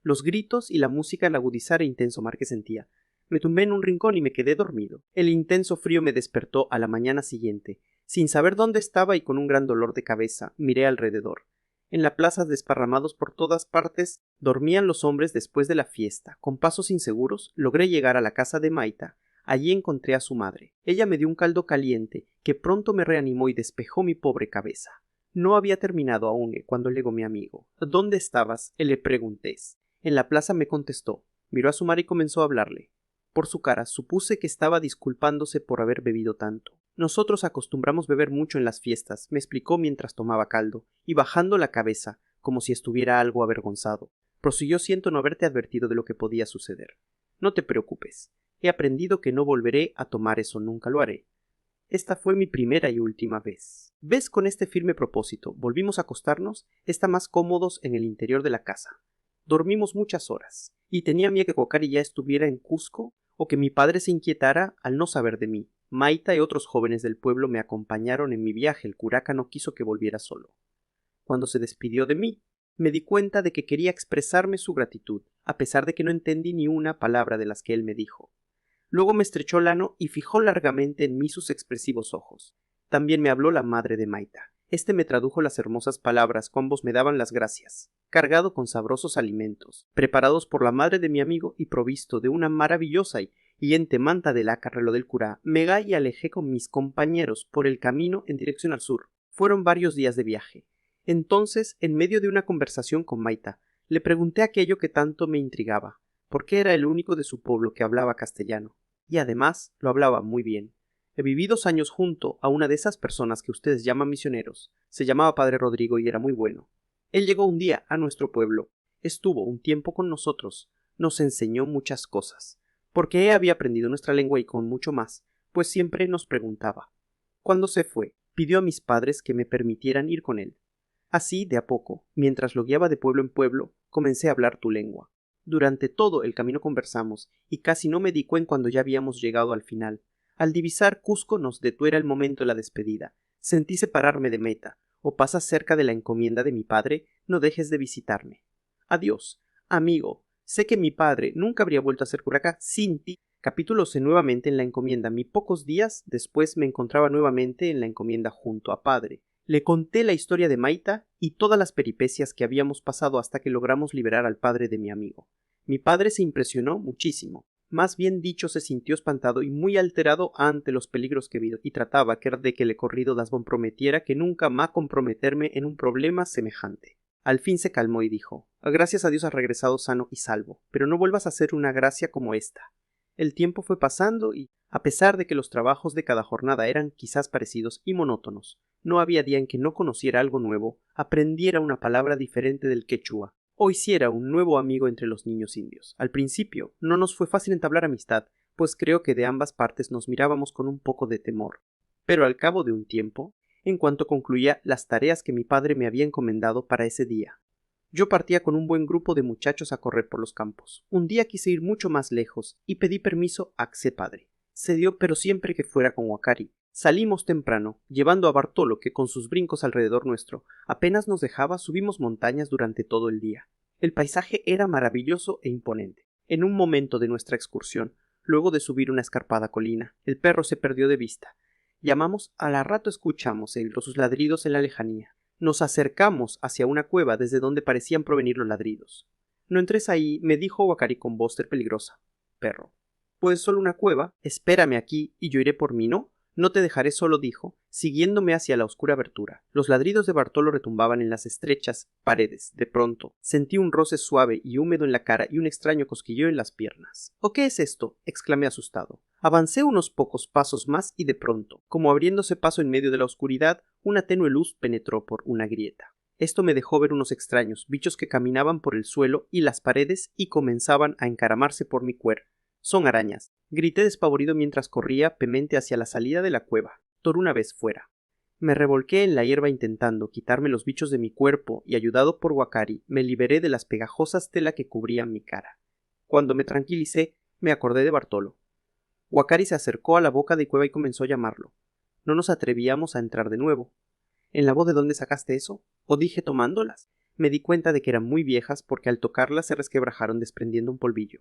Los gritos y la música al agudizar el intenso mar que sentía. Me tumbé en un rincón y me quedé dormido. El intenso frío me despertó a la mañana siguiente. Sin saber dónde estaba y con un gran dolor de cabeza, miré alrededor. En la plaza, desparramados por todas partes, dormían los hombres después de la fiesta. Con pasos inseguros, logré llegar a la casa de Maita. Allí encontré a su madre. Ella me dio un caldo caliente, que pronto me reanimó y despejó mi pobre cabeza. No había terminado aún cuando llegó mi amigo. «¿Dónde estabas?», le pregunté. «En la plaza», me contestó. Miró a su madre y comenzó a hablarle. Por su cara supuse que estaba disculpándose por haber bebido tanto. «Nosotros acostumbramos beber mucho en las fiestas», me explicó mientras tomaba caldo, y bajando la cabeza, como si estuviera algo avergonzado, prosiguió: «Siento no haberte advertido de lo que podía suceder. No te preocupes. He aprendido que no volveré a tomar eso, nunca lo haré. Esta fue mi primera y última vez». ¿Ves? Con este firme propósito volvimos a acostarnos, está más cómodos en el interior de la casa. Dormimos muchas horas, y tenía miedo que Cocari ya estuviera en Cusco o que mi padre se inquietara al no saber de mí. Maita y otros jóvenes del pueblo me acompañaron en mi viaje. El curaca no quiso que volviera solo. Cuando se despidió de mí, me di cuenta de que quería expresarme su gratitud, a pesar de que no entendí ni una palabra de las que él me dijo. Luego me estrechó la mano y fijó largamente en mí sus expresivos ojos. También me habló la madre de Maita. Me tradujo las hermosas palabras que ambos me daban las gracias, cargado con sabrosos alimentos, preparados por la madre de mi amigo y provisto de una maravillosa y manta de laca reloj del curá. Me y alejé con mis compañeros por el camino en dirección al sur. Fueron varios días de viaje. Entonces, en medio de una conversación con Maita, le pregunté aquello que tanto me intrigaba: ¿por qué era el único de su pueblo que hablaba castellano? Y además lo hablaba muy bien. Viví 2 años junto a una de esas personas que ustedes llaman misioneros. Se llamaba Padre Rodrigo y era muy bueno. Él llegó un día a nuestro pueblo. Estuvo un tiempo con nosotros. Nos enseñó muchas cosas, porque había aprendido nuestra lengua y con mucho más, pues siempre nos preguntaba. Cuando se fue, pidió a mis padres que me permitieran ir con él. Así, de a poco, mientras lo guiaba de pueblo en pueblo, comencé a hablar tu lengua. Durante todo el camino conversamos, y casi no me di cuenta cuando ya habíamos llegado al final. Al divisar Cusco nos detuvo el momento de la despedida. Sentí separarme de Meta. «O pasas cerca de la encomienda de mi padre, no dejes de visitarme. Adiós, amigo. Sé que mi padre nunca habría vuelto a ser curaca sin ti». Capítulo C. Nuevamente en la encomienda. Pocos días después me encontraba nuevamente en la encomienda junto a padre. Le conté la historia de Maita y todas las peripecias que habíamos pasado hasta que logramos liberar al padre de mi amigo. Mi padre se impresionó muchísimo. Más bien dicho, se sintió espantado y muy alterado ante los peligros que vio, y trataba de que le corrido das prometiera que nunca más comprometerme en un problema semejante. Al fin se calmó y dijo: «Gracias a Dios has regresado sano y salvo, pero no vuelvas a hacer una gracia como esta». El tiempo fue pasando y, a pesar de que los trabajos de cada jornada eran quizás parecidos y monótonos, no había día en que no conociera algo nuevo, aprendiera una palabra diferente del quechua, o hiciera un nuevo amigo entre los niños indios. Al principio no nos fue fácil entablar amistad, pues creo que de ambas partes nos mirábamos con un poco de temor. Pero al cabo de un tiempo, en cuanto concluía las tareas que mi padre me había encomendado para ese día, yo partía con un buen grupo de muchachos a correr por los campos. Un día quise ir mucho más lejos y pedí permiso a Xe padre. Se dio, pero siempre que fuera con Huacari. Salimos temprano, llevando a Bartolo, que con sus brincos alrededor nuestro apenas nos dejaba. Subimos montañas durante todo el día. El paisaje era maravilloso e imponente. En un momento de nuestra excursión, luego de subir una escarpada colina, el perro se perdió de vista. Llamamos, a la rato escuchamos sus ladridos en la lejanía. Nos acercamos hacia una cueva desde donde parecían provenir los ladridos. No entres ahí, me dijo Huacari con voz peligrosa. Perro. Pues solo una cueva. Espérame aquí y yo iré por mí, ¿no? No te dejaré solo, dijo, siguiéndome hacia la oscura abertura. Los ladridos de Bartolo retumbaban en las estrechas paredes. De pronto, sentí un roce suave y húmedo en la cara y un extraño cosquilleo en las piernas. ¿O qué es esto?, exclamé asustado. Avancé unos pocos pasos más y de pronto, como abriéndose paso en medio de la oscuridad, una tenue luz penetró por una grieta. Esto me dejó ver unos extraños bichos que caminaban por el suelo y las paredes y comenzaban a encaramarse por mi cuerpo. Son arañas, grité despavorido mientras corría pemente hacia la salida de la cueva. Por una vez fuera. Me revolqué en la hierba intentando quitarme los bichos de mi cuerpo y, ayudado por Huacari, me liberé de las pegajosas telas que cubrían mi cara. Cuando me tranquilicé, me acordé de Bartolo. Huacari se acercó a la boca de cueva y comenzó a llamarlo. No nos atrevíamos a entrar de nuevo. ¿En la voz de dónde sacaste eso? ¿O dije tomándolas? Me di cuenta de que eran muy viejas porque al tocarlas se resquebrajaron desprendiendo un polvillo.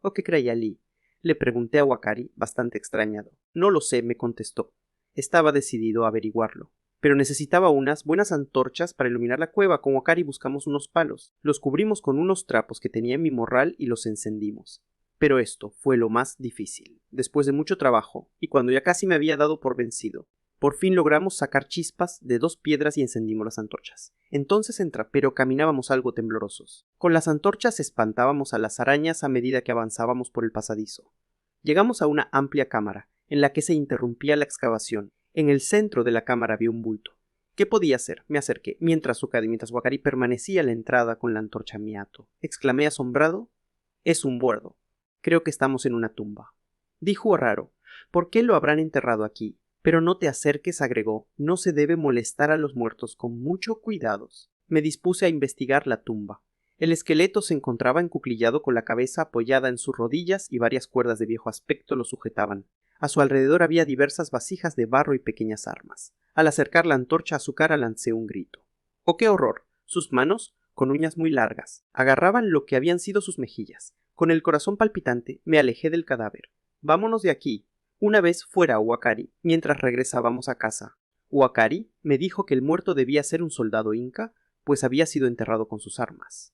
¿O qué creía Lee? Le pregunté a Huacari, bastante extrañado. No lo sé, me contestó. Estaba decidido a averiguarlo. Pero necesitaba unas buenas antorchas para iluminar la cueva. Con Huacari buscamos unos palos. Los cubrimos con unos trapos que tenía en mi morral y los encendimos. Pero esto fue lo más difícil. Después de mucho trabajo, y cuando ya casi me había dado por vencido, por fin logramos sacar chispas de 2 piedras y encendimos las antorchas. Entonces pero caminábamos algo temblorosos. Con las antorchas espantábamos a las arañas a medida que avanzábamos por el pasadizo. Llegamos a una amplia cámara, en la que se interrumpía la excavación. En el centro de la cámara había un bulto. ¿Qué podía ser? Me acerqué, mientras Huacari permanecía a la entrada con la antorcha en mi hato. Exclamé asombrado. Es un buerdo. Creo que estamos en una tumba. Dijo raro. ¿Por qué lo habrán enterrado aquí? Pero no te acerques, agregó, no se debe molestar a los muertos, con mucho cuidado. Me dispuse a investigar la tumba. El esqueleto se encontraba encuclillado con la cabeza apoyada en sus rodillas y varias cuerdas de viejo aspecto lo sujetaban. A su alrededor había diversas vasijas de barro y pequeñas armas. Al acercar la antorcha a su cara lancé un grito. ¡Oh, qué horror! Sus manos, con uñas muy largas, agarraban lo que habían sido sus mejillas. Con el corazón palpitante me alejé del cadáver. Vámonos de aquí. Una vez fuera Huacari, mientras regresábamos a casa. Huacari me dijo que el muerto debía ser un soldado inca, pues había sido enterrado con sus armas.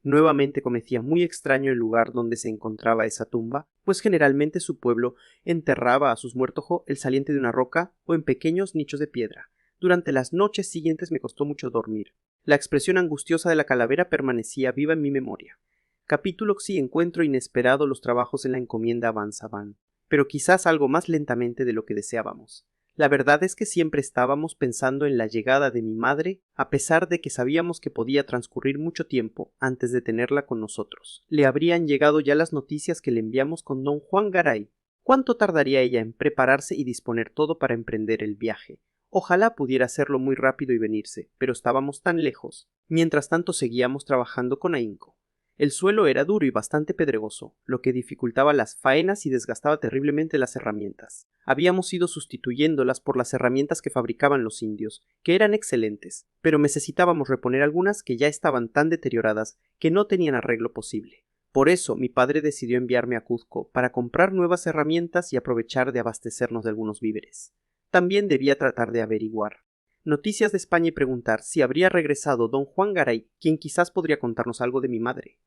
Nuevamente parecía muy extraño el lugar donde se encontraba esa tumba, pues generalmente su pueblo enterraba a sus muertos el saliente de una roca o en pequeños nichos de piedra. Durante las noches siguientes me costó mucho dormir. La expresión angustiosa de la calavera permanecía viva en mi memoria. Capítulo si encuentro inesperado los trabajos en la encomienda avanzaban, pero quizás algo más lentamente de lo que deseábamos. La verdad es que siempre estábamos pensando en la llegada de mi madre, a pesar de que sabíamos que podía transcurrir mucho tiempo antes de tenerla con nosotros. Le habrían llegado ya las noticias que le enviamos con don Juan Garay. ¿Cuánto tardaría ella en prepararse y disponer todo para emprender el viaje? Ojalá pudiera hacerlo muy rápido y venirse, pero estábamos tan lejos. Mientras tanto seguíamos trabajando con ahínco. El suelo era duro y bastante pedregoso, lo que dificultaba las faenas y desgastaba terriblemente las herramientas. Habíamos ido sustituyéndolas por las herramientas que fabricaban los indios, que eran excelentes, pero necesitábamos reponer algunas que ya estaban tan deterioradas que no tenían arreglo posible. Por eso mi padre decidió enviarme a Cuzco para comprar nuevas herramientas y aprovechar de abastecernos de algunos víveres. También debía tratar de averiguar noticias de España y preguntar si habría regresado don Juan Garay, quien quizás podría contarnos algo de mi madre.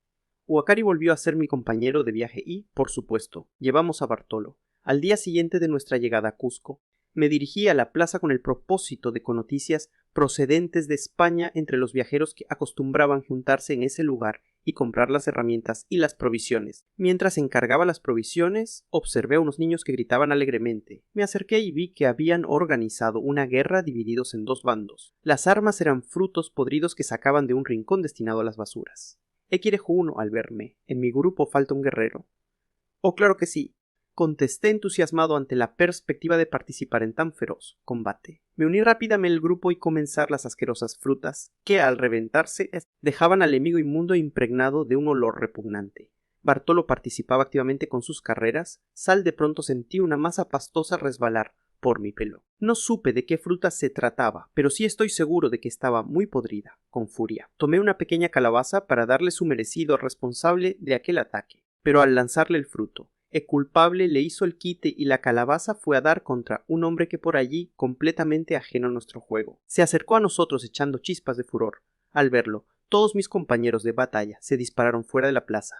Huacari volvió a ser mi compañero de viaje y, por supuesto, llevamos a Bartolo. Al día siguiente de nuestra llegada a Cuzco, me dirigí a la plaza con el propósito de con noticias procedentes de España entre los viajeros que acostumbraban juntarse en ese lugar y comprar las herramientas y las provisiones. Mientras encargaba las provisiones, observé a unos niños que gritaban alegremente. Me acerqué y vi que habían organizado una guerra divididos en 2 bandos. Las armas eran frutos podridos que sacaban de un rincón destinado a las basuras. Equirejo uno al verme. ¿En mi grupo falta un guerrero? Oh, claro que sí. contesté entusiasmado ante la perspectiva de participar en tan feroz combate. Me uní rápidamente al grupo y comenzar las asquerosas frutas, que al reventarse dejaban al enemigo inmundo impregnado de un olor repugnante. Bartolo participaba activamente con sus carreras. De pronto sentí una masa pastosa resbalar por mi pelo. No supe de qué fruta se trataba, pero sí estoy seguro de que estaba muy podrida, con furia. Tomé una pequeña calabaza para darle su merecido al responsable de aquel ataque, pero al lanzarle el fruto, el culpable le hizo el quite y la calabaza fue a dar contra un hombre que por allí, completamente ajeno a nuestro juego, se acercó a nosotros echando chispas de furor. Al verlo, todos mis compañeros de batalla se dispararon fuera de la plaza.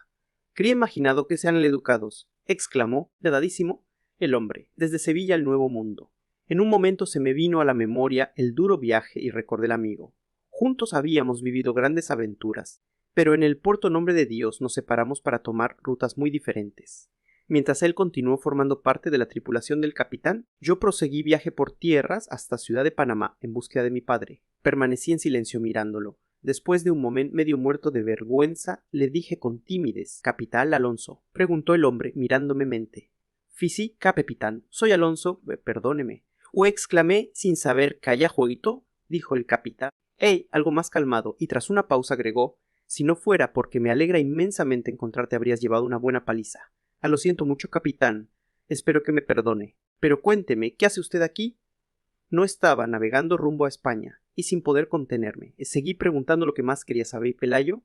Cría imaginado que sean educados, exclamó, dedadísimo, el hombre, desde Sevilla al Nuevo Mundo. En un momento se me vino a la memoria el duro viaje y recordé al amigo. Juntos habíamos vivido grandes aventuras, pero en el puerto Nombre de Dios nos separamos para tomar rutas muy diferentes. Mientras él continuó formando parte de la tripulación del capitán, yo proseguí viaje por tierras hasta Ciudad de Panamá en búsqueda de mi padre. Permanecí en silencio mirándolo. Después de un momento medio muerto de vergüenza, le dije con timidez: «¿Capitán Alonso?», preguntó el hombre mirándome mente. «Fisi, capitán, soy Alonso, perdóneme», o exclamé sin saber que haya jueguito, dijo el capitán. Algo más calmado, y tras una pausa agregó: «Si no fuera porque me alegra inmensamente encontrarte habrías llevado una buena paliza». «Lo siento mucho, capitán. Espero que me perdone. Pero cuénteme, ¿qué hace usted aquí?». No estaba navegando rumbo a España, y sin poder contenerme, seguí preguntando lo que más quería saber. «Pelayo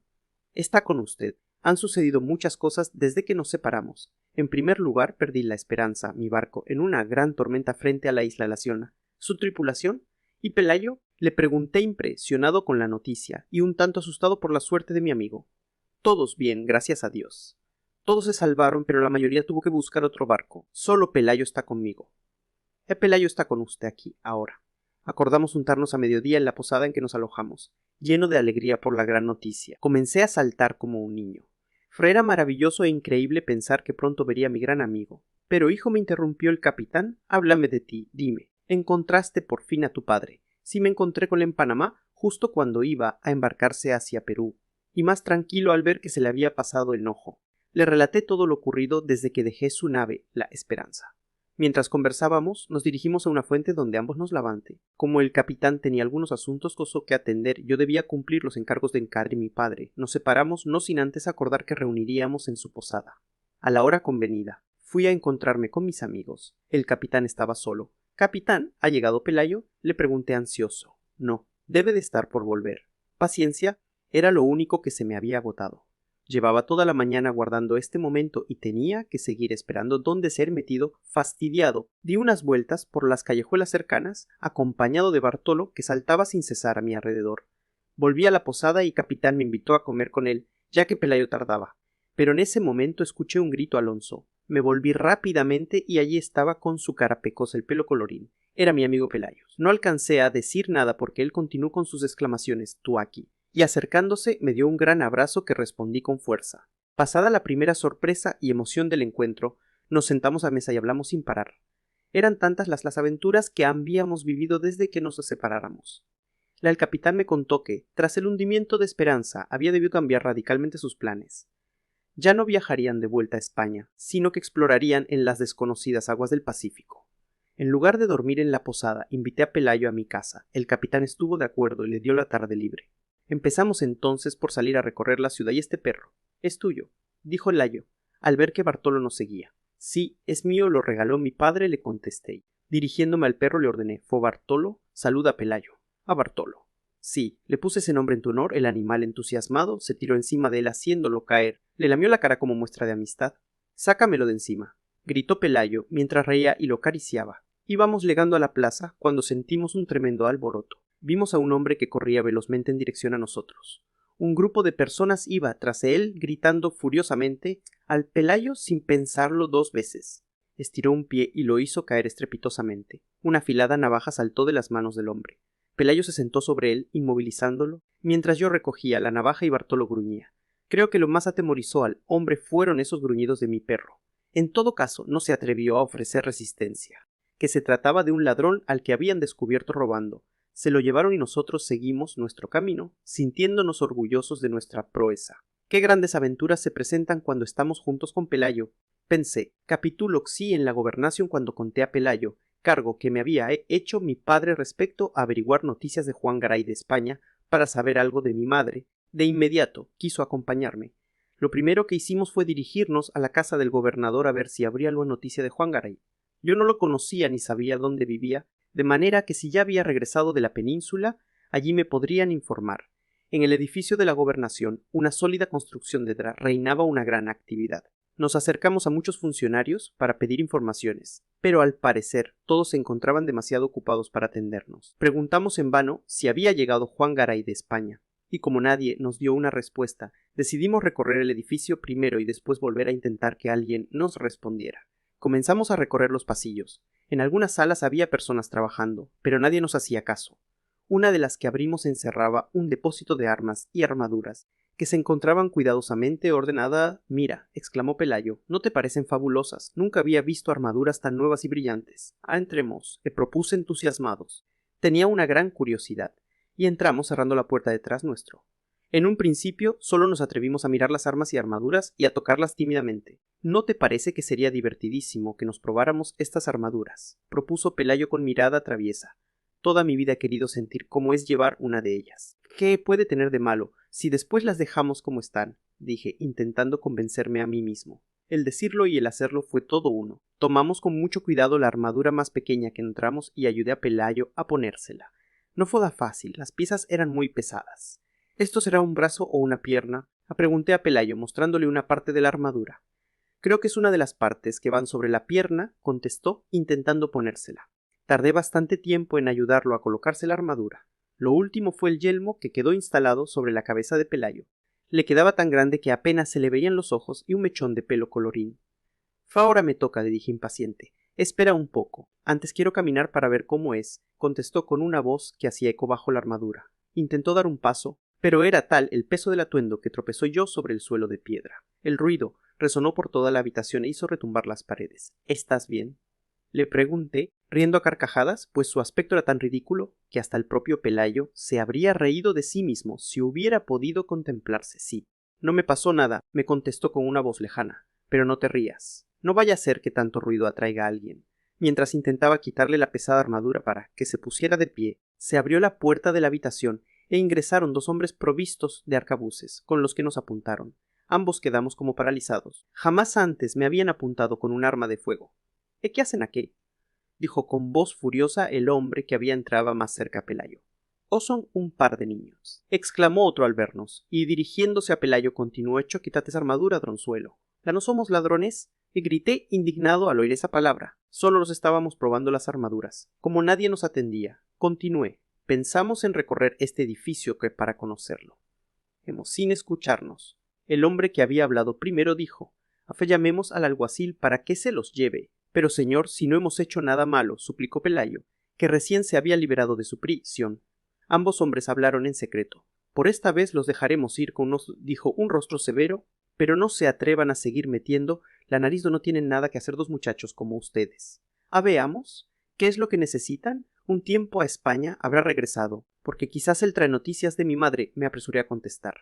está con usted. Han sucedido muchas cosas desde que nos separamos. En primer lugar, perdí la Esperanza, mi barco, en una gran tormenta frente a la isla de La Siona. ¿Su tripulación? ¿Y Pelayo?», le pregunté impresionado con la noticia, y un tanto asustado por la suerte de mi amigo. «Todos bien, gracias a Dios. Todos se salvaron, pero la mayoría tuvo que buscar otro barco. Solo Pelayo está conmigo». «Pelayo está con usted aquí, ahora». Acordamos juntarnos a mediodía en la posada en que nos alojamos, lleno de alegría por la gran noticia. Comencé a saltar como un niño. Era maravilloso e increíble pensar que pronto vería a mi gran amigo. «Pero, hijo», me interrumpió el capitán, «háblame de ti, dime. ¿Encontraste por fin a tu padre?» «Sí, me encontré con él en Panamá, justo cuando iba a embarcarse hacia Perú, y más tranquilo al ver que se le había pasado el enojo. Le relaté todo lo ocurrido desde que dejé su nave, la Esperanza. Mientras conversábamos, nos dirigimos a una fuente donde ambos nos lavante. Como el capitán tenía algunos asuntos que atender, yo debía cumplir los encargos de Encadre y mi padre. Nos separamos no sin antes acordar que reuniríamos en su posada. A la hora convenida, fui a encontrarme con mis amigos. El capitán estaba solo. «Capitán, ¿ha llegado Pelayo?», le pregunté ansioso. «No, debe de estar por volver». Paciencia era lo único que se me había agotado. Llevaba toda la mañana guardando este momento y tenía que seguir esperando dónde ser metido. Fastidiado, di unas vueltas por las callejuelas cercanas, acompañado de Bartolo, que saltaba sin cesar a mi alrededor. Volví a la posada y capitán me invitó a comer con él, ya que Pelayo tardaba. Pero en ese momento escuché un grito a Alonso. Me volví rápidamente y allí estaba con su cara pecosa, el pelo colorín. Era mi amigo Pelayo. No alcancé a decir nada porque él continuó con sus exclamaciones: «Tú aquí», y acercándose me dio un gran abrazo que respondí con fuerza. Pasada la primera sorpresa y emoción del encuentro, nos sentamos a mesa y hablamos sin parar. Eran tantas las aventuras que habíamos vivido desde que nos separáramos. El capitán me contó que, tras el hundimiento de Esperanza, había debido cambiar radicalmente sus planes. Ya no viajarían de vuelta a España, sino que explorarían en las desconocidas aguas del Pacífico. En lugar de dormir en la posada, invité a Pelayo a mi casa. El capitán estuvo de acuerdo y le dio la tarde libre. Empezamos entonces por salir a recorrer la ciudad. «¿Y este perro? ¿Es tuyo?», dijo Layo, al ver que Bartolo nos seguía. «Sí, es mío, lo regaló mi padre», le contesté. Dirigiéndome al perro le ordené: «Fue Bartolo, saluda a Pelayo». «A Bartolo». «Sí, le puse ese nombre en tu honor». El animal, entusiasmado, se tiró encima de él haciéndolo caer. Le lamió la cara como muestra de amistad. «Sácamelo de encima», gritó Pelayo mientras reía y lo acariciaba. Íbamos llegando a la plaza cuando sentimos un tremendo alboroto. Vimos a un hombre que corría velozmente en dirección a nosotros. Un grupo de personas iba tras él gritando furiosamente. Al Pelayo, sin pensarlo dos veces, estiró un pie y lo hizo caer estrepitosamente. Una afilada navaja saltó de las manos del hombre. Pelayo se sentó sobre él, inmovilizándolo, mientras yo recogía la navaja y Bartolo gruñía. Creo que lo más atemorizó al hombre fueron esos gruñidos de mi perro. En todo caso, no se atrevió a ofrecer resistencia. Que se trataba de un ladrón al que habían descubierto robando. Se lo llevaron y nosotros seguimos nuestro camino, sintiéndonos orgullosos de nuestra proeza. Qué grandes aventuras se presentan cuando estamos juntos con Pelayo. Pensé, capitulo en la gobernación cuando conté a Pelayo, cargo que me había hecho mi padre respecto a averiguar noticias de Juan Garay de España para saber algo de mi madre. De inmediato quiso acompañarme. Lo primero que hicimos fue dirigirnos a la casa del gobernador a ver si habría alguna noticia de Juan Garay. Yo no lo conocía ni sabía dónde vivía, de manera que si ya había regresado de la península, allí me podrían informar. En el edificio de la gobernación, una sólida construcción detrás, reinaba una gran actividad. Nos acercamos a muchos funcionarios para pedir informaciones, pero al parecer todos se encontraban demasiado ocupados para atendernos. Preguntamos en vano si había llegado Juan Garay de España, y como nadie nos dio una respuesta, decidimos recorrer el edificio primero y después volver a intentar que alguien nos respondiera. Comenzamos a recorrer los pasillos. En algunas salas había personas trabajando, pero nadie nos hacía caso. Una de las que abrimos encerraba un depósito de armas y armaduras que se encontraban cuidadosamente ordenada. Mira, exclamó Pelayo, ¿no te parecen fabulosas? Nunca había visto armaduras tan nuevas y brillantes. Entremos, le propuse entusiasmados. Tenía una gran curiosidad, y entramos cerrando la puerta detrás nuestro. En un principio solo nos atrevimos a mirar las armas y armaduras y a tocarlas tímidamente. ¿No te parece que sería divertidísimo que nos probáramos estas armaduras?, propuso Pelayo con mirada traviesa. Toda mi vida he querido sentir cómo es llevar una de ellas. ¿Qué puede tener de malo si después las dejamos como están?, dije, intentando convencerme a mí mismo. El decirlo y el hacerlo fue todo uno. Tomamos con mucho cuidado la armadura más pequeña que encontramos y ayudé a Pelayo a ponérsela. No fue fácil, las piezas eran muy pesadas. ¿Esto será un brazo o una pierna?, pregunté a Pelayo, mostrándole una parte de la armadura. Creo que es una de las partes que van sobre la pierna, contestó, intentando ponérsela. Tardé bastante tiempo en ayudarlo a colocarse la armadura. Lo último fue el yelmo que quedó instalado sobre la cabeza de Pelayo. Le quedaba tan grande que apenas se le veían los ojos y un mechón de pelo colorín. Ahora me toca, le dije impaciente. Espera un poco. Antes quiero caminar para ver cómo es, contestó con una voz que hacía eco bajo la armadura. Intentó dar un paso, pero era tal el peso del atuendo que tropezó yo sobre el suelo de piedra. El ruido resonó por toda la habitación e hizo retumbar las paredes. ¿Estás bien?, le pregunté, riendo a carcajadas, pues su aspecto era tan ridículo que hasta el propio Pelayo se habría reído de sí mismo si hubiera podido contemplarse. Sí. No me pasó nada, me contestó con una voz lejana. Pero no te rías. No vaya a ser que tanto ruido atraiga a alguien. Mientras intentaba quitarle la pesada armadura para que se pusiera de pie, se abrió la puerta de la habitación e ingresaron dos hombres provistos de arcabuces, con los que nos apuntaron. Ambos quedamos como paralizados. Jamás antes me habían apuntado con un arma de fuego. ¿Qué hacen aquí?, dijo con voz furiosa el hombre que había entrado más cerca a Pelayo. «¿O son un par de niños?», exclamó otro al vernos, y dirigiéndose a Pelayo continuó: «Hecho, quítate esa armadura, dronzuelo. ¿Ya no somos ladrones?», y grité indignado al oír esa palabra. Solo nos estábamos probando las armaduras. Como nadie nos atendía, continué: «Pensamos en recorrer este edificio para conocerlo». Sin escucharnos, el hombre que había hablado primero dijo: «A fe llamemos al alguacil para que se los lleve». «Pero señor, si no hemos hecho nada malo», suplicó Pelayo, que recién se había liberado de su prisión. Ambos hombres hablaron en secreto. «Por esta vez los dejaremos ir», dijo un rostro severo, «pero no se atrevan a seguir metiendo la nariz, no tienen nada que hacer dos muchachos como ustedes. Veamos, ¿qué es lo que necesitan?». «Un tiempo a España habrá regresado, porque quizás él trae noticias de mi madre», me apresuré a contestar.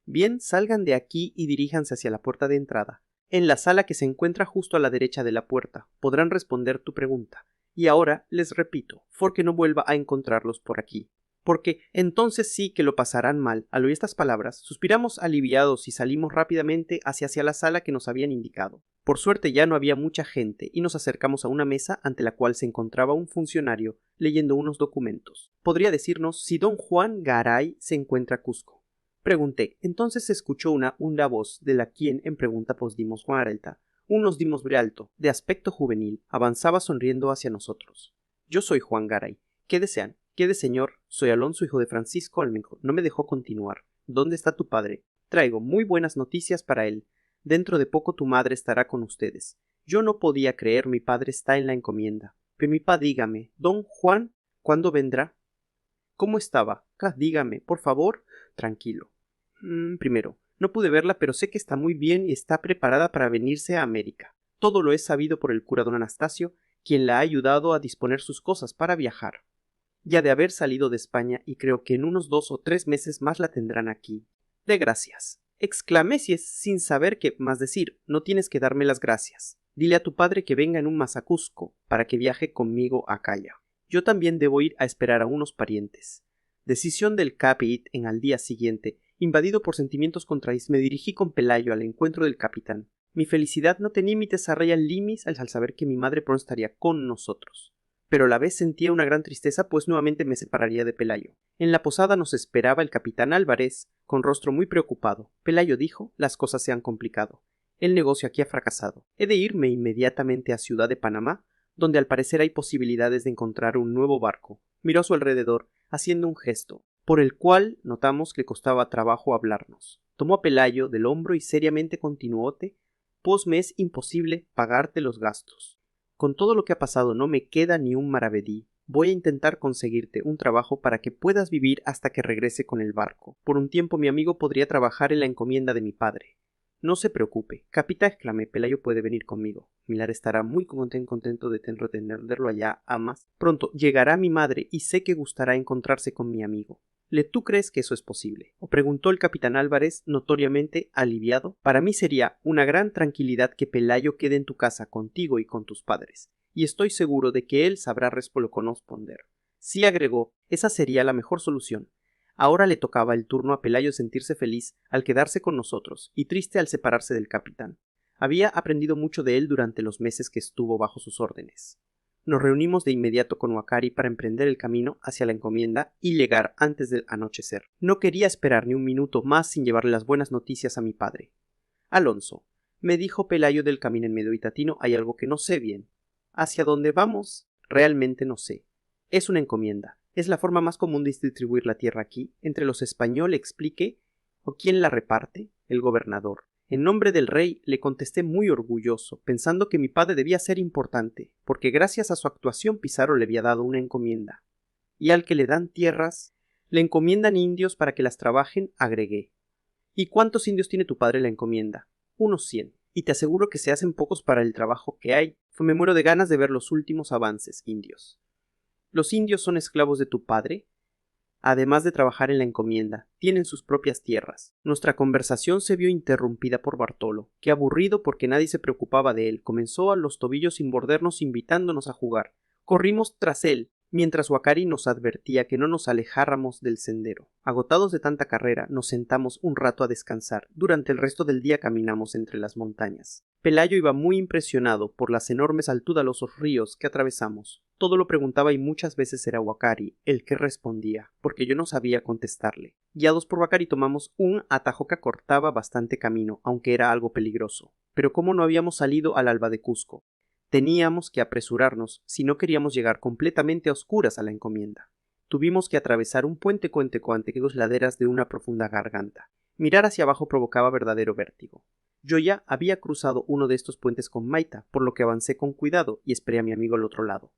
«Bien, salgan de aquí y diríjanse hacia la puerta de entrada. En la sala que se encuentra justo a la derecha de la puerta podrán responder tu pregunta. Y ahora les repito, porque no vuelva a encontrarlos por aquí, porque entonces sí que lo pasarán mal». Al oír estas palabras, suspiramos aliviados y salimos rápidamente hacia la sala que nos habían indicado. Por suerte ya no había mucha gente y nos acercamos a una mesa ante la cual se encontraba un funcionario leyendo unos documentos. «¿Podría decirnos si don Juan Garay se encuentra a Cusco?», pregunté. Entonces se escuchó una voz de la quien en pregunta dimos Juan Alta. Nos dimos alto, de aspecto juvenil, avanzaba sonriendo hacia nosotros. «Yo soy Juan Garay. ¿Qué desean?». «Quede, señor. Soy Alonso, hijo de Francisco Almenjo». No me dejó continuar. «¿Dónde está tu padre?». «Traigo muy buenas noticias para él. Dentro de poco tu madre estará con ustedes». Yo no podía creer, mi padre está en la encomienda. «Pero mi padre, dígame, don Juan, ¿cuándo vendrá?». «¿Cómo estaba?». «Dígame, por favor». «Tranquilo. Primero, no pude verla, pero sé que está muy bien y está preparada para venirse a América. Todo lo he sabido por el cura don Anastasio, quien la ha ayudado a disponer sus cosas para viajar. Ya de haber salido de España y creo que en unos 2 o 3 meses más la tendrán aquí. De gracias. Exclamé sin saber qué más decir. No tienes que darme las gracias. Dile a tu padre que venga en un Masacusco para que viaje conmigo a Calla. Yo también debo ir a esperar a unos parientes. Decisión del capitán en al día siguiente. Invadido por sentimientos contrarios, me dirigí con Pelayo al encuentro del capitán. Mi felicidad no tenía límites a raya límites al saber que mi madre pronto estaría con nosotros. Pero a la vez sentía una gran tristeza, pues nuevamente me separaría de Pelayo. En la posada nos esperaba el capitán Álvarez, con rostro muy preocupado. Pelayo dijo: las cosas se han complicado. El negocio aquí ha fracasado. He de irme inmediatamente a Ciudad de Panamá, donde al parecer hay posibilidades de encontrar un nuevo barco. Miró a su alrededor, haciendo un gesto, por el cual notamos que costaba trabajo hablarnos. Tomó a Pelayo del hombro y seriamente continuóte: pues me es imposible pagarte los gastos. Con todo lo que ha pasado no me queda ni un maravedí. Voy a intentar conseguirte un trabajo para que puedas vivir hasta que regrese con el barco. Por un tiempo mi amigo podría trabajar en la encomienda de mi padre. No se preocupe, capitán, exclamé, Pelayo puede venir conmigo. Milar estará muy contento de tenerlo allá, amas. Pronto llegará mi madre y sé que gustará encontrarse con mi amigo. ¿Tú crees que eso es posible?, o preguntó el capitán Álvarez, notoriamente aliviado. Para mí sería una gran tranquilidad que Pelayo quede en tu casa contigo y con tus padres, y estoy seguro de que él sabrá responder. Sí, agregó, esa sería la mejor solución. Ahora le tocaba el turno a Pelayo sentirse feliz al quedarse con nosotros y triste al separarse del capitán. Había aprendido mucho de él durante los meses que estuvo bajo sus órdenes. Nos reunimos de inmediato con Huacari para emprender el camino hacia la encomienda y llegar antes del anochecer. No quería esperar ni un minuto más sin llevarle las buenas noticias a mi padre. Alonso, me dijo Pelayo del camino en medio itatino, hay algo que no sé bien. ¿Hacia dónde vamos? Realmente no sé. Es una encomienda. Es la forma más común de distribuir la tierra aquí. Entre los españoles, expliqué. ¿O quién la reparte? El gobernador. En nombre del rey, le contesté muy orgulloso, pensando que mi padre debía ser importante, porque gracias a su actuación Pizarro le había dado una encomienda. Y al que le dan tierras, le encomiendan indios para que las trabajen, agregué. ¿Y cuántos indios tiene tu padre la encomienda? Unos 100. Y te aseguro que se hacen pocos para el trabajo que hay. Me muero de ganas de ver los últimos avances indios. ¿Los indios son esclavos de tu padre? Además de trabajar en la encomienda, tienen sus propias tierras. Nuestra conversación se vio interrumpida por Bartolo, que aburrido porque nadie se preocupaba de él, comenzó a los tobillos sin mordernos invitándonos a jugar. Corrimos tras él, mientras Huacari nos advertía que no nos alejáramos del sendero. Agotados de tanta carrera, nos sentamos un rato a descansar. Durante el resto del día caminamos entre las montañas. Pelayo iba muy impresionado por las enormes altudalos ríos que atravesamos. Todo lo preguntaba y muchas veces era Huacari el que respondía, porque yo no sabía contestarle. Guiados por Huacari tomamos un atajo que acortaba bastante camino, aunque era algo peligroso. Pero como no habíamos salido al alba de Cusco, teníamos que apresurarnos si no queríamos llegar completamente a oscuras a la encomienda. Tuvimos que atravesar un puente con dos laderas de una profunda garganta. Mirar hacia abajo provocaba verdadero vértigo. Yo ya había cruzado uno de estos puentes con Maita, por lo que avancé con cuidado y esperé a mi amigo al otro lado.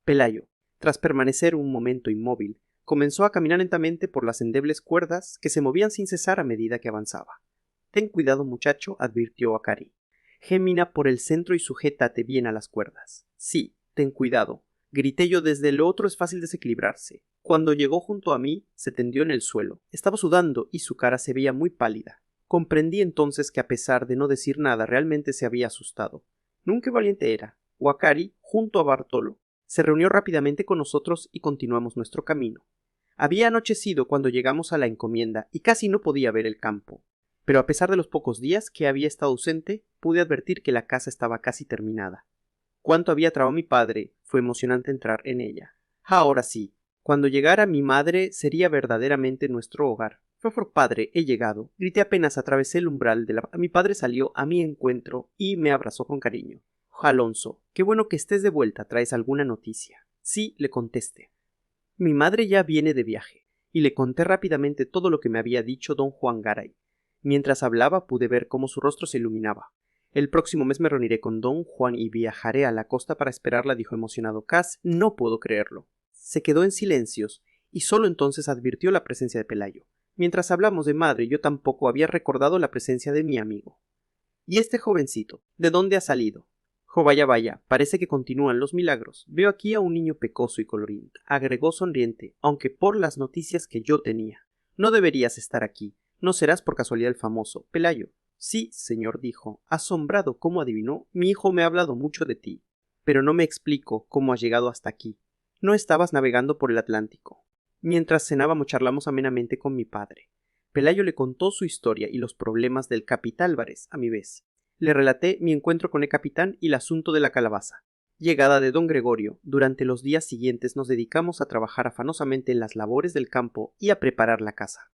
Pelayo, tras permanecer un momento inmóvil, comenzó a caminar lentamente por las endebles cuerdas que se movían sin cesar a medida que avanzaba. Ten cuidado, muchacho, advirtió Huacari. Gemina por el centro y sujétate bien a las cuerdas. Sí, ten cuidado, grité yo, desde lo otro es fácil desequilibrarse. Cuando llegó junto a mí, se tendió en el suelo. Estaba sudando y su cara se veía muy pálida. Comprendí entonces que a pesar de no decir nada realmente se había asustado. Nunca valiente era. Huacari, junto a Bartolo, se reunió rápidamente con nosotros y continuamos nuestro camino. Había anochecido cuando llegamos a la encomienda y casi no podía ver el campo. Pero a pesar de los pocos días que había estado ausente, pude advertir que la casa estaba casi terminada. Cuánto había trabajado mi padre, fue emocionante entrar en ella. Ahora sí, cuando llegara mi madre sería verdaderamente nuestro hogar. Por padre, he llegado. Grité apenas atravesé el umbral de mi padre salió a mi encuentro y me abrazó con cariño. Alonso, qué bueno que estés de vuelta, ¿traes alguna noticia? Sí, le contesté. Mi madre ya viene de viaje, y le conté rápidamente todo lo que me había dicho don Juan Garay. Mientras hablaba pude ver cómo su rostro se iluminaba. El próximo mes me reuniré con don Juan y viajaré a la costa para esperarla, dijo emocionado. Cas, no puedo creerlo. Se quedó en silencios, y solo entonces advirtió la presencia de Pelayo. Mientras hablamos de madre, yo tampoco había recordado la presencia de mi amigo. ¿Y este jovencito? ¿De dónde ha salido? Jo, vaya, parece que continúan los milagros. Veo aquí a un niño pecoso y colorín, agregó sonriente, aunque por las noticias que yo tenía. No deberías estar aquí. No serás por casualidad el famoso Pelayo. Sí, señor, dijo, asombrado cómo adivinó, mi hijo me ha hablado mucho de ti. Pero no me explico cómo has llegado hasta aquí. No estabas navegando por el Atlántico. Mientras cenábamos charlamos amenamente con mi padre. Pelayo le contó su historia y los problemas del capitán Álvarez a mi vez. Le relaté mi encuentro con el capitán y el asunto de la calabaza. Llegada de don Gregorio, durante los días siguientes nos dedicamos a trabajar afanosamente en las labores del campo y a preparar la casa.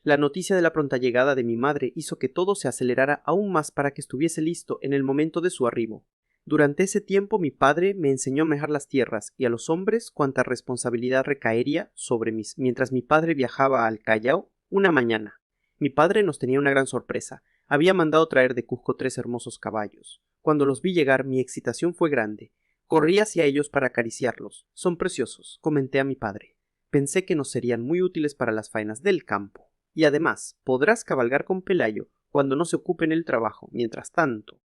La noticia de la pronta llegada de mi madre hizo que todo se acelerara aún más para que estuviese listo en el momento de su arribo. Durante ese tiempo mi padre me enseñó a manejar las tierras y a los hombres cuanta responsabilidad recaería sobre mí mientras mi padre viajaba al Callao una mañana. Mi padre nos tenía una gran sorpresa. Había mandado traer de Cuzco 3 hermosos caballos. Cuando los vi llegar mi excitación fue grande. Corrí hacia ellos para acariciarlos. Son preciosos, comenté a mi padre. Pensé que nos serían muy útiles para las faenas del campo. Y además, podrás cabalgar con Pelayo cuando no se ocupe en el trabajo. Mientras tanto,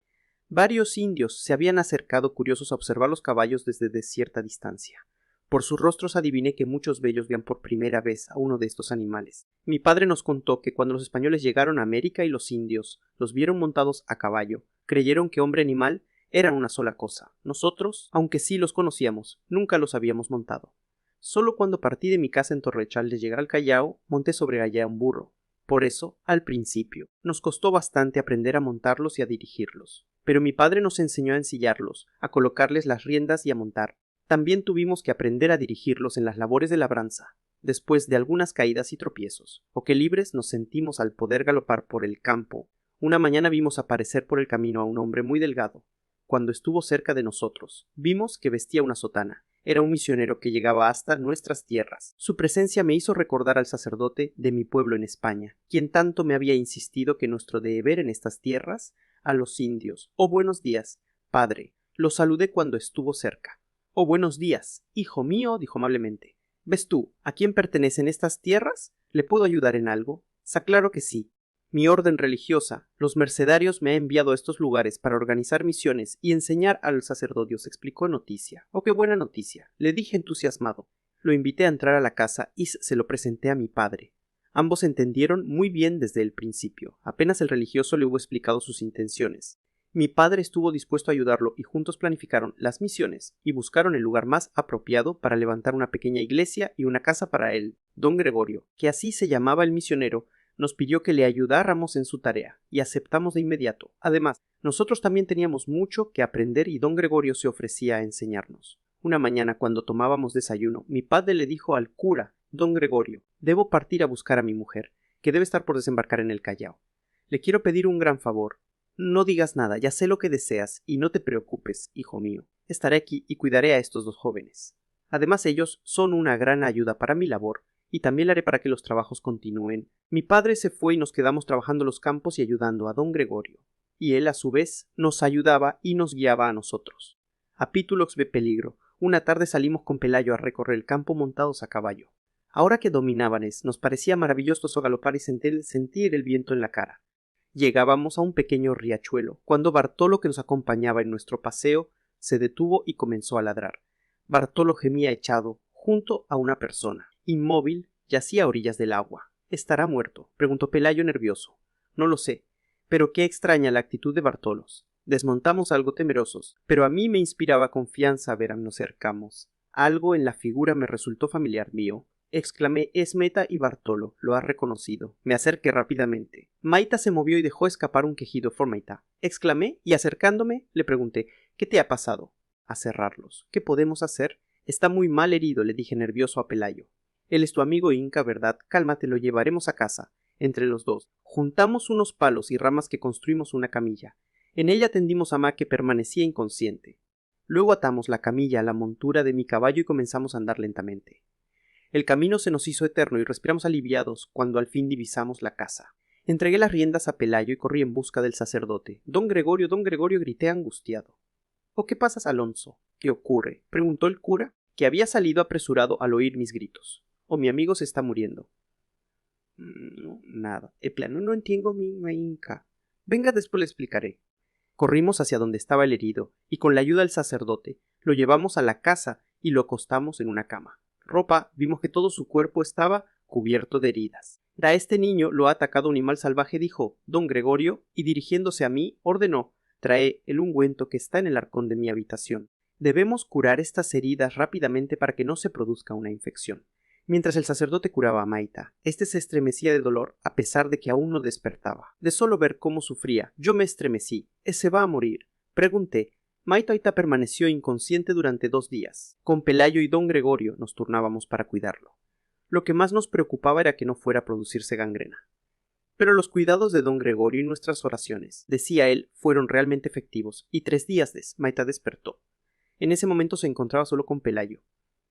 varios indios se habían acercado curiosos a observar los caballos desde cierta distancia. Por sus rostros adiviné que muchos de ellos veían por primera vez a uno de estos animales. Mi padre nos contó que cuando los españoles llegaron a América y los indios los vieron montados a caballo, creyeron que hombre y animal eran una sola cosa. Nosotros, aunque sí los conocíamos, nunca los habíamos montado. Solo cuando partí de mi casa en Torrechal de llegar al Callao, monté sobre allá un burro. Por eso, al principio, nos costó bastante aprender a montarlos y a dirigirlos. Pero mi padre nos enseñó a ensillarlos, a colocarles las riendas y a montar. También tuvimos que aprender a dirigirlos en las labores de labranza, después de algunas caídas y tropiezos, o que libres nos sentimos al poder galopar por el campo. Una mañana vimos aparecer por el camino a un hombre muy delgado. Cuando estuvo cerca de nosotros, vimos que vestía una sotana. Era un misionero que llegaba hasta nuestras tierras. Su presencia me hizo recordar al sacerdote de mi pueblo en España, quien tanto me había insistido que nuestro deber en estas tierras a los indios. Oh, buenos días, padre. Lo saludé cuando estuvo cerca. Oh, buenos días, hijo mío, dijo amablemente. ¿Ves tú a quién pertenecen estas tierras? ¿Le puedo ayudar en algo? Claro que sí. Mi orden religiosa, los mercedarios, me ha enviado a estos lugares para organizar misiones y enseñar al sacerdocio, explicó Noticia. Oh, qué buena noticia, le dije entusiasmado. Lo invité a entrar a la casa y se lo presenté a mi padre. Ambos entendieron muy bien desde el principio. Apenas el religioso le hubo explicado sus intenciones. Mi padre estuvo dispuesto a ayudarlo y juntos planificaron las misiones y buscaron el lugar más apropiado para levantar una pequeña iglesia y una casa para él. Don Gregorio, que así se llamaba el misionero, nos pidió que le ayudáramos en su tarea, y aceptamos de inmediato. Además, nosotros también teníamos mucho que aprender y don Gregorio se ofrecía a enseñarnos. Una mañana, cuando tomábamos desayuno, mi padre le dijo al cura, don Gregorio, debo partir a buscar a mi mujer, que debe estar por desembarcar en el Callao. Le quiero pedir un gran favor. No digas nada, ya sé lo que deseas, y no te preocupes, hijo mío. Estaré aquí y cuidaré a estos dos jóvenes. Además, ellos son una gran ayuda para mi labor, y también la haré para que los trabajos continúen. Mi padre se fue y nos quedamos trabajando los campos y ayudando a don Gregorio, y él a su vez nos ayudaba y nos guiaba a nosotros. Apítulos de peligro. Una tarde salimos con Pelayo a recorrer el campo montados a caballo. Ahora que dominábamos, nos parecía maravilloso galopar y sentir el viento en la cara. Llegábamos a un pequeño riachuelo, cuando Bartolo, que nos acompañaba en nuestro paseo, se detuvo y comenzó a ladrar. Bartolo gemía echado junto a una persona. Inmóvil, yacía a orillas del agua. ¿Estará muerto?, preguntó Pelayo nervioso. No lo sé, pero qué extraña la actitud de Bartolos. Desmontamos algo temerosos, pero a mí me inspiraba confianza ver a nos acercamos. Algo en la figura me resultó familiar mío. Exclamé, es Meta y Bartolo, lo ha reconocido. Me acerqué rápidamente. Maita se movió y dejó escapar un quejido por Maita. Exclamé y acercándome le pregunté, ¿qué te ha pasado? A cerrarlos. ¿Qué podemos hacer? Está muy mal herido, le dije nervioso a Pelayo. Él es tu amigo Inca, ¿verdad? Cálmate, lo llevaremos a casa. Entre los dos, juntamos unos palos y ramas que construimos una camilla. En ella tendimos a Ma, que permanecía inconsciente. Luego atamos la camilla a la montura de mi caballo y comenzamos a andar lentamente. El camino se nos hizo eterno y respiramos aliviados cuando al fin divisamos la casa. Entregué las riendas a Pelayo y corrí en busca del sacerdote. Don Gregorio, grité angustiado. ¿O qué pasas, Alonso? ¿Qué ocurre?, preguntó el cura, que había salido apresurado al oír mis gritos. ¿O mi amigo se está muriendo? No, nada. El plano no entiendo mi Inca. Venga, después le explicaré. Corrimos hacia donde estaba el herido, y con la ayuda del sacerdote, lo llevamos a la casa y lo acostamos en una cama. Vimos que todo su cuerpo estaba cubierto de heridas. A este niño lo ha atacado un animal salvaje, dijo don Gregorio, y dirigiéndose a mí, ordenó: trae el ungüento que está en el arcón de mi habitación. Debemos curar estas heridas rápidamente para que no se produzca una infección. Mientras el sacerdote curaba a Maita, este se estremecía de dolor a pesar de que aún no despertaba. De solo ver cómo sufría, yo me estremecí. ¿Se va a morir?, pregunté. Maita permaneció inconsciente durante 2 días. Con Pelayo y don Gregorio nos turnábamos para cuidarlo. Lo que más nos preocupaba era que no fuera a producirse gangrena. Pero los cuidados de don Gregorio y nuestras oraciones, decía él, fueron realmente efectivos, y 3 días Maita despertó. En ese momento se encontraba solo con Pelayo.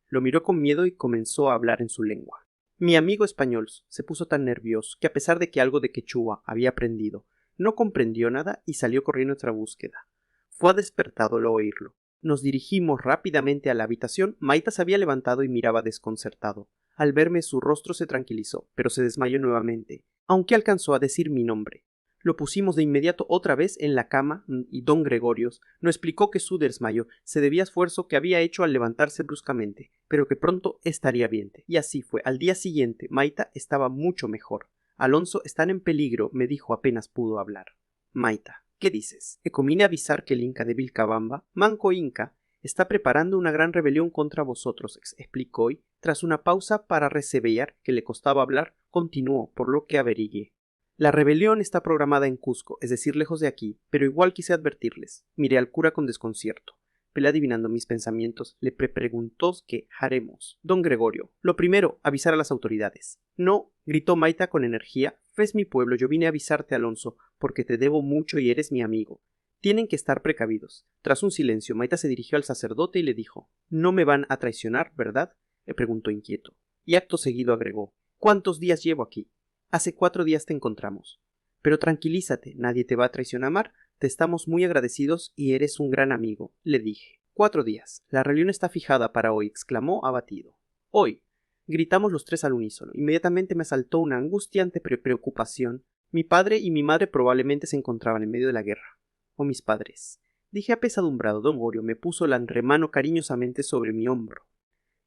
Lo miró con miedo y comenzó a hablar en su lengua. Mi amigo español se puso tan nervioso que, a pesar de que algo de quechua había aprendido, no comprendió nada y salió corriendo a nuestra búsqueda. Fue despertado al oírlo. Nos dirigimos rápidamente a la habitación. Maita se había levantado y miraba desconcertado. Al verme su rostro se tranquilizó, pero se desmayó nuevamente, aunque alcanzó a decir mi nombre. Lo pusimos de inmediato otra vez en la cama y don Gregorio nos explicó que su desmayo se debía a esfuerzo que había hecho al levantarse bruscamente, pero que pronto estaría bien. Y así fue. Al día siguiente Maita estaba mucho mejor. Alonso están en peligro, me dijo apenas pudo hablar. Maita: ¿qué dices? Conviene avisar que el Inca de Vilcabamba, Manco Inca, está preparando una gran rebelión contra vosotros, explicó, y, tras una pausa para resevear que le costaba hablar, continuó, por lo que averigué. La rebelión está programada en Cusco, es decir, lejos de aquí, pero igual quise advertirles. Miré al cura con desconcierto. Pelé, adivinando mis pensamientos, le preguntó qué haremos. Don Gregorio: lo primero, avisar a las autoridades. No, gritó Maita con energía, es mi pueblo, yo vine a avisarte, Alonso, porque te debo mucho y eres mi amigo. Tienen que estar precavidos. Tras un silencio, Maita se dirigió al sacerdote y le dijo: no me van a traicionar, ¿verdad?, le preguntó inquieto. Y acto seguido agregó: ¿cuántos días llevo aquí? Hace 4 días te encontramos. Pero tranquilízate, nadie te va a traicionar, te estamos muy agradecidos y eres un gran amigo, le dije. 4 días. La reunión está fijada para hoy, exclamó abatido. Hoy. Gritamos los 3 al unísono. Inmediatamente me asaltó una angustiante preocupación. Mi padre y mi madre probablemente se encontraban en medio de la guerra. O mis padres. Dije apesadumbrado. Don Gregorio me puso la remano cariñosamente sobre mi hombro.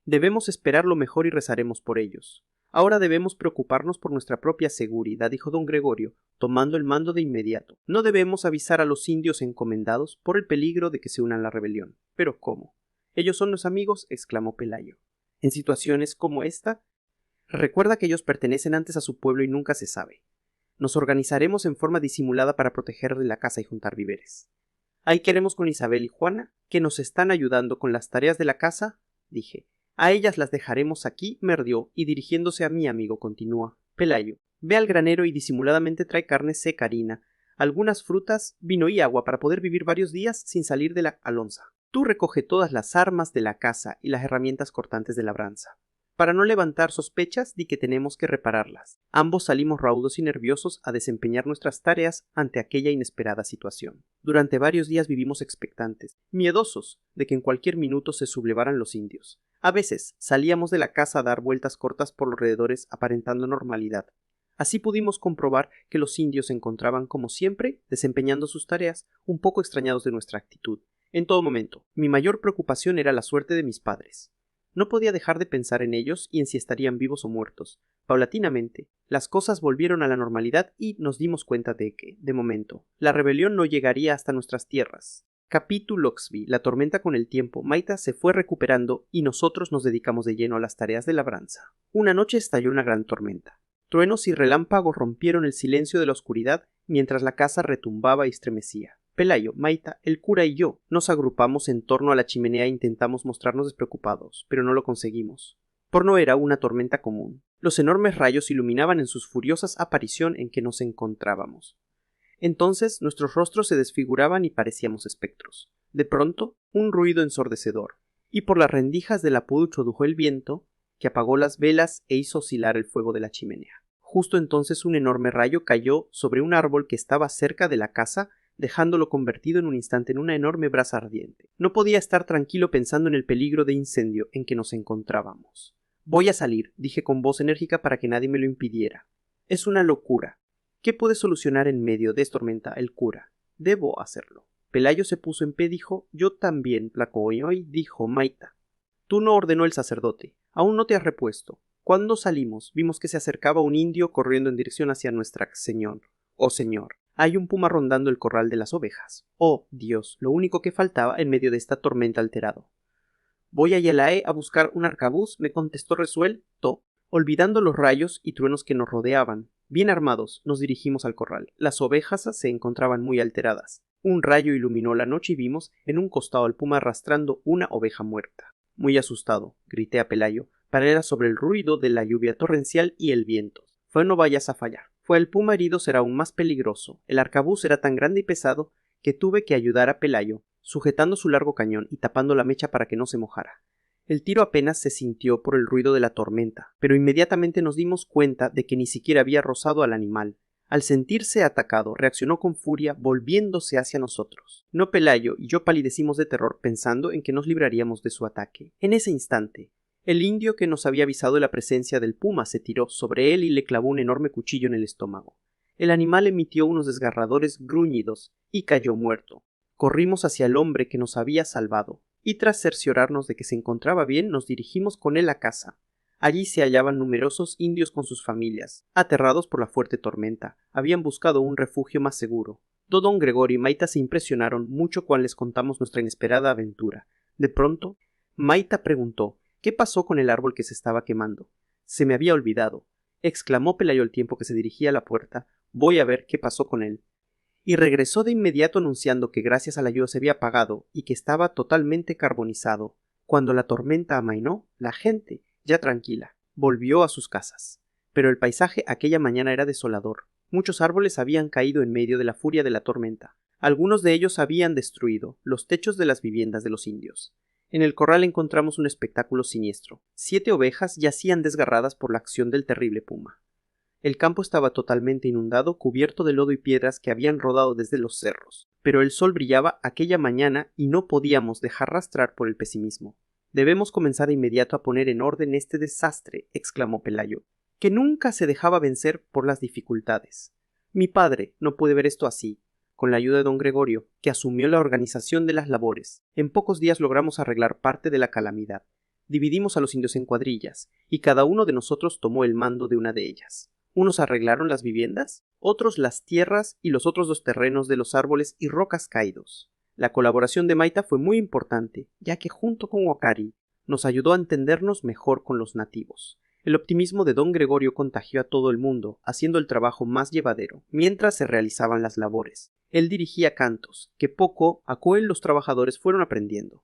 Debemos esperar lo mejor y rezaremos por ellos. Ahora debemos preocuparnos por nuestra propia seguridad, dijo don Gregorio, tomando el mando de inmediato. No debemos avisar a los indios encomendados por el peligro de que se unan a la rebelión. ¿Pero cómo? ¿Ellos son los amigos?, exclamó Pelayo. En situaciones como esta, recuerda que ellos pertenecen antes a su pueblo y nunca se sabe. Nos organizaremos en forma disimulada para protegerle la casa y juntar víveres. Ahí queremos con Isabel y Juana, que nos están ayudando con las tareas de la casa, dije. A ellas las dejaremos aquí, merdió, y dirigiéndose a mi amigo continúa. Pelayo: ve al granero y disimuladamente trae carne seca, harina, algunas frutas, vino y agua para poder vivir varios días sin salir de la alonza. Tú recoge todas las armas de la casa y las herramientas cortantes de labranza. Para no levantar sospechas, di que tenemos que repararlas. Ambos salimos raudos y nerviosos a desempeñar nuestras tareas ante aquella inesperada situación. Durante varios días vivimos expectantes, miedosos de que en cualquier minuto se sublevaran los indios. A veces salíamos de la casa a dar vueltas cortas por los alrededores aparentando normalidad. Así pudimos comprobar que los indios se encontraban, como siempre, desempeñando sus tareas, un poco extrañados de nuestra actitud. En todo momento, mi mayor preocupación era la suerte de mis padres. No podía dejar de pensar en ellos y en si estarían vivos o muertos. Paulatinamente, las cosas volvieron a la normalidad y nos dimos cuenta de que, de momento, la rebelión no llegaría hasta nuestras tierras. Capítulo Loxby. La tormenta con el tiempo. Maita se fue recuperando y nosotros nos dedicamos de lleno a las tareas de labranza. Una noche estalló una gran tormenta. Truenos y relámpagos rompieron el silencio de la oscuridad mientras la casa retumbaba y estremecía. Pelayo, Maita, el cura y yo nos agrupamos en torno a la chimenea e intentamos mostrarnos despreocupados, pero no lo conseguimos. Por no era una tormenta común. Los enormes rayos iluminaban en sus furiosas aparición en que nos encontrábamos. Entonces nuestros rostros se desfiguraban y parecíamos espectros. De pronto, un ruido ensordecedor, y por las rendijas del apud introdujo el viento, que apagó las velas e hizo oscilar el fuego de la chimenea. Justo entonces un enorme rayo cayó sobre un árbol que estaba cerca de la casa, dejándolo convertido en un instante en una enorme brasa ardiente. No podía estar tranquilo pensando en el peligro de incendio en que nos encontrábamos. Voy a salir, dije con voz enérgica para que nadie me lo impidiera. Es una locura. ¿Qué puede solucionar en medio de esta tormenta el cura? Debo hacerlo. Pelayo se puso en pie, dijo. Yo también, placó hoy, dijo Maita. Tú no, ordenó el sacerdote. Aún no te has repuesto. Cuando salimos, vimos que se acercaba un indio corriendo en dirección hacia nuestra señor. Oh señor, hay un puma rondando el corral de las ovejas. Oh Dios, lo único que faltaba en medio de esta tormenta alterado. Voy a Yelaé a buscar un arcabuz, me contestó resuelto, olvidando los rayos y truenos que nos rodeaban. Bien armados, nos dirigimos al corral. Las ovejas se encontraban muy alteradas. Un rayo iluminó la noche y vimos en un costado al puma arrastrando una oveja muerta. Muy asustado, grité a Pelayo, para él sobre el ruido de la lluvia torrencial y el viento. No vayas a fallar. Fue el puma herido será aún más peligroso. El arcabuz era tan grande y pesado que tuve que ayudar a Pelayo, sujetando su largo cañón y tapando la mecha para que no se mojara. El tiro apenas se sintió por el ruido de la tormenta, pero inmediatamente nos dimos cuenta de que ni siquiera había rozado al animal. Al sentirse atacado, reaccionó con furia, volviéndose hacia nosotros. No Pelayo y yo palidecimos de terror pensando en que nos libraríamos de su ataque. En ese instante, el indio que nos había avisado de la presencia del puma se tiró sobre él y le clavó un enorme cuchillo en el estómago. El animal emitió unos desgarradores gruñidos y cayó muerto. Corrimos hacia el hombre que nos había salvado, y tras cerciorarnos de que se encontraba bien, nos dirigimos con él a casa. Allí se hallaban numerosos indios con sus familias. Aterrados por la fuerte tormenta, habían buscado un refugio más seguro. Don Gregorio y Maita se impresionaron mucho cuando les contamos nuestra inesperada aventura. De pronto, Maita preguntó ¿qué pasó con el árbol que se estaba quemando? Se me había olvidado, exclamó Pelayo al tiempo que se dirigía a la puerta. Voy a ver qué pasó con él. Y regresó de inmediato anunciando que gracias a la lluvia se había apagado y que estaba totalmente carbonizado. Cuando la tormenta amainó, la gente, ya tranquila, volvió a sus casas. Pero el paisaje aquella mañana era desolador. Muchos árboles habían caído en medio de la furia de la tormenta. Algunos de ellos habían destruido los techos de las viviendas de los indios. En el corral encontramos un espectáculo siniestro. 7 ovejas yacían desgarradas por la acción del terrible puma. El campo estaba totalmente inundado, cubierto de lodo y piedras que habían rodado desde los cerros. Pero el sol brillaba aquella mañana y no podíamos dejar arrastrar por el pesimismo. Debemos comenzar de inmediato a poner en orden este desastre, exclamó Pelayo, que nunca se dejaba vencer por las dificultades. Mi padre no puede ver esto así. Con la ayuda de don Gregorio, que asumió la organización de las labores, en pocos días logramos arreglar parte de la calamidad. Dividimos a los indios en cuadrillas, y cada uno de nosotros tomó el mando de una de ellas. Unos arreglaron las viviendas, otros las tierras y los otros los terrenos de los árboles y rocas caídos. La colaboración de Maita fue muy importante, ya que junto con Wakari nos ayudó a entendernos mejor con los nativos. El optimismo de don Gregorio contagió a todo el mundo, haciendo el trabajo más llevadero, mientras se realizaban las labores. Él dirigía cantos, que poco a poco los trabajadores fueron aprendiendo.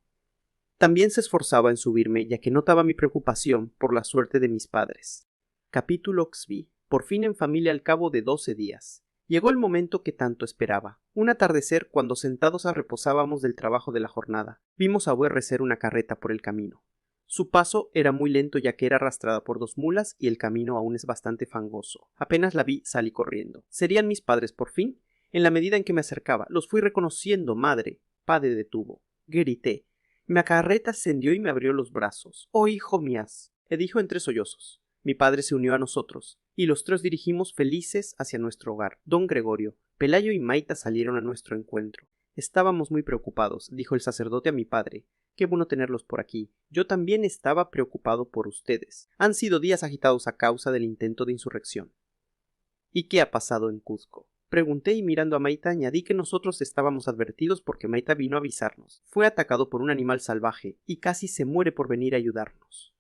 También se esforzaba en subirme, ya que notaba mi preocupación por la suerte de mis padres. Capítulo XV. Por fin en familia al cabo de 12 días. Llegó el momento que tanto esperaba. Un atardecer, cuando sentados reposábamos del trabajo de la jornada, vimos a recer una carreta por el camino. Su paso era muy lento ya que era arrastrada por 2 mulas y el camino aún es bastante fangoso. Apenas la vi, salí corriendo. ¿Serían mis padres por fin? En la medida en que me acercaba, los fui reconociendo. Madre, padre detuvo. Grité. Mi carreta ascendió y me abrió los brazos. ¡Oh, hijo mías! Le dijo entre sollozos. Mi padre se unió a nosotros, y los 3 dirigimos felices hacia nuestro hogar. Don Gregorio, Pelayo y Maita salieron a nuestro encuentro. Estábamos muy preocupados, dijo el sacerdote a mi padre. Qué bueno tenerlos por aquí. Yo también estaba preocupado por ustedes. Han sido días agitados a causa del intento de insurrección. ¿Y qué ha pasado en Cuzco? Pregunté y mirando a Maita añadí que nosotros estábamos advertidos porque Maita vino a avisarnos. Fue atacado por un animal salvaje y casi se muere por venir a ayudarnos.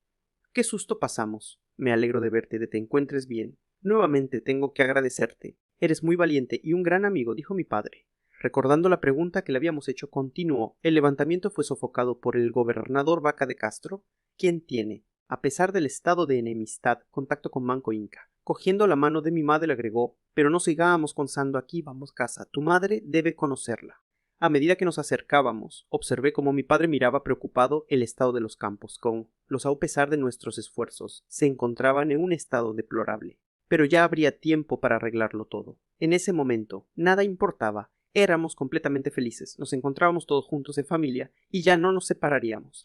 ¡Qué susto pasamos! Me alegro de verte, de te encuentres bien. Nuevamente tengo que agradecerte. Eres muy valiente y un gran amigo, dijo mi padre. Recordando la pregunta que le habíamos hecho, continuó. El levantamiento fue sofocado por el gobernador Vaca de Castro, quien tiene, a pesar del estado de enemistad, contacto con Manco Inca. Cogiendo la mano de mi madre le agregó, pero no sigamos consando aquí, vamos casa, tu madre debe conocerla. A medida que nos acercábamos, observé cómo mi padre miraba preocupado el estado de los campos, los a pesar de nuestros esfuerzos, se encontraban en un estado deplorable. Pero ya habría tiempo para arreglarlo todo. En ese momento, nada importaba, éramos completamente felices, nos encontrábamos todos juntos en familia y ya no nos separaríamos.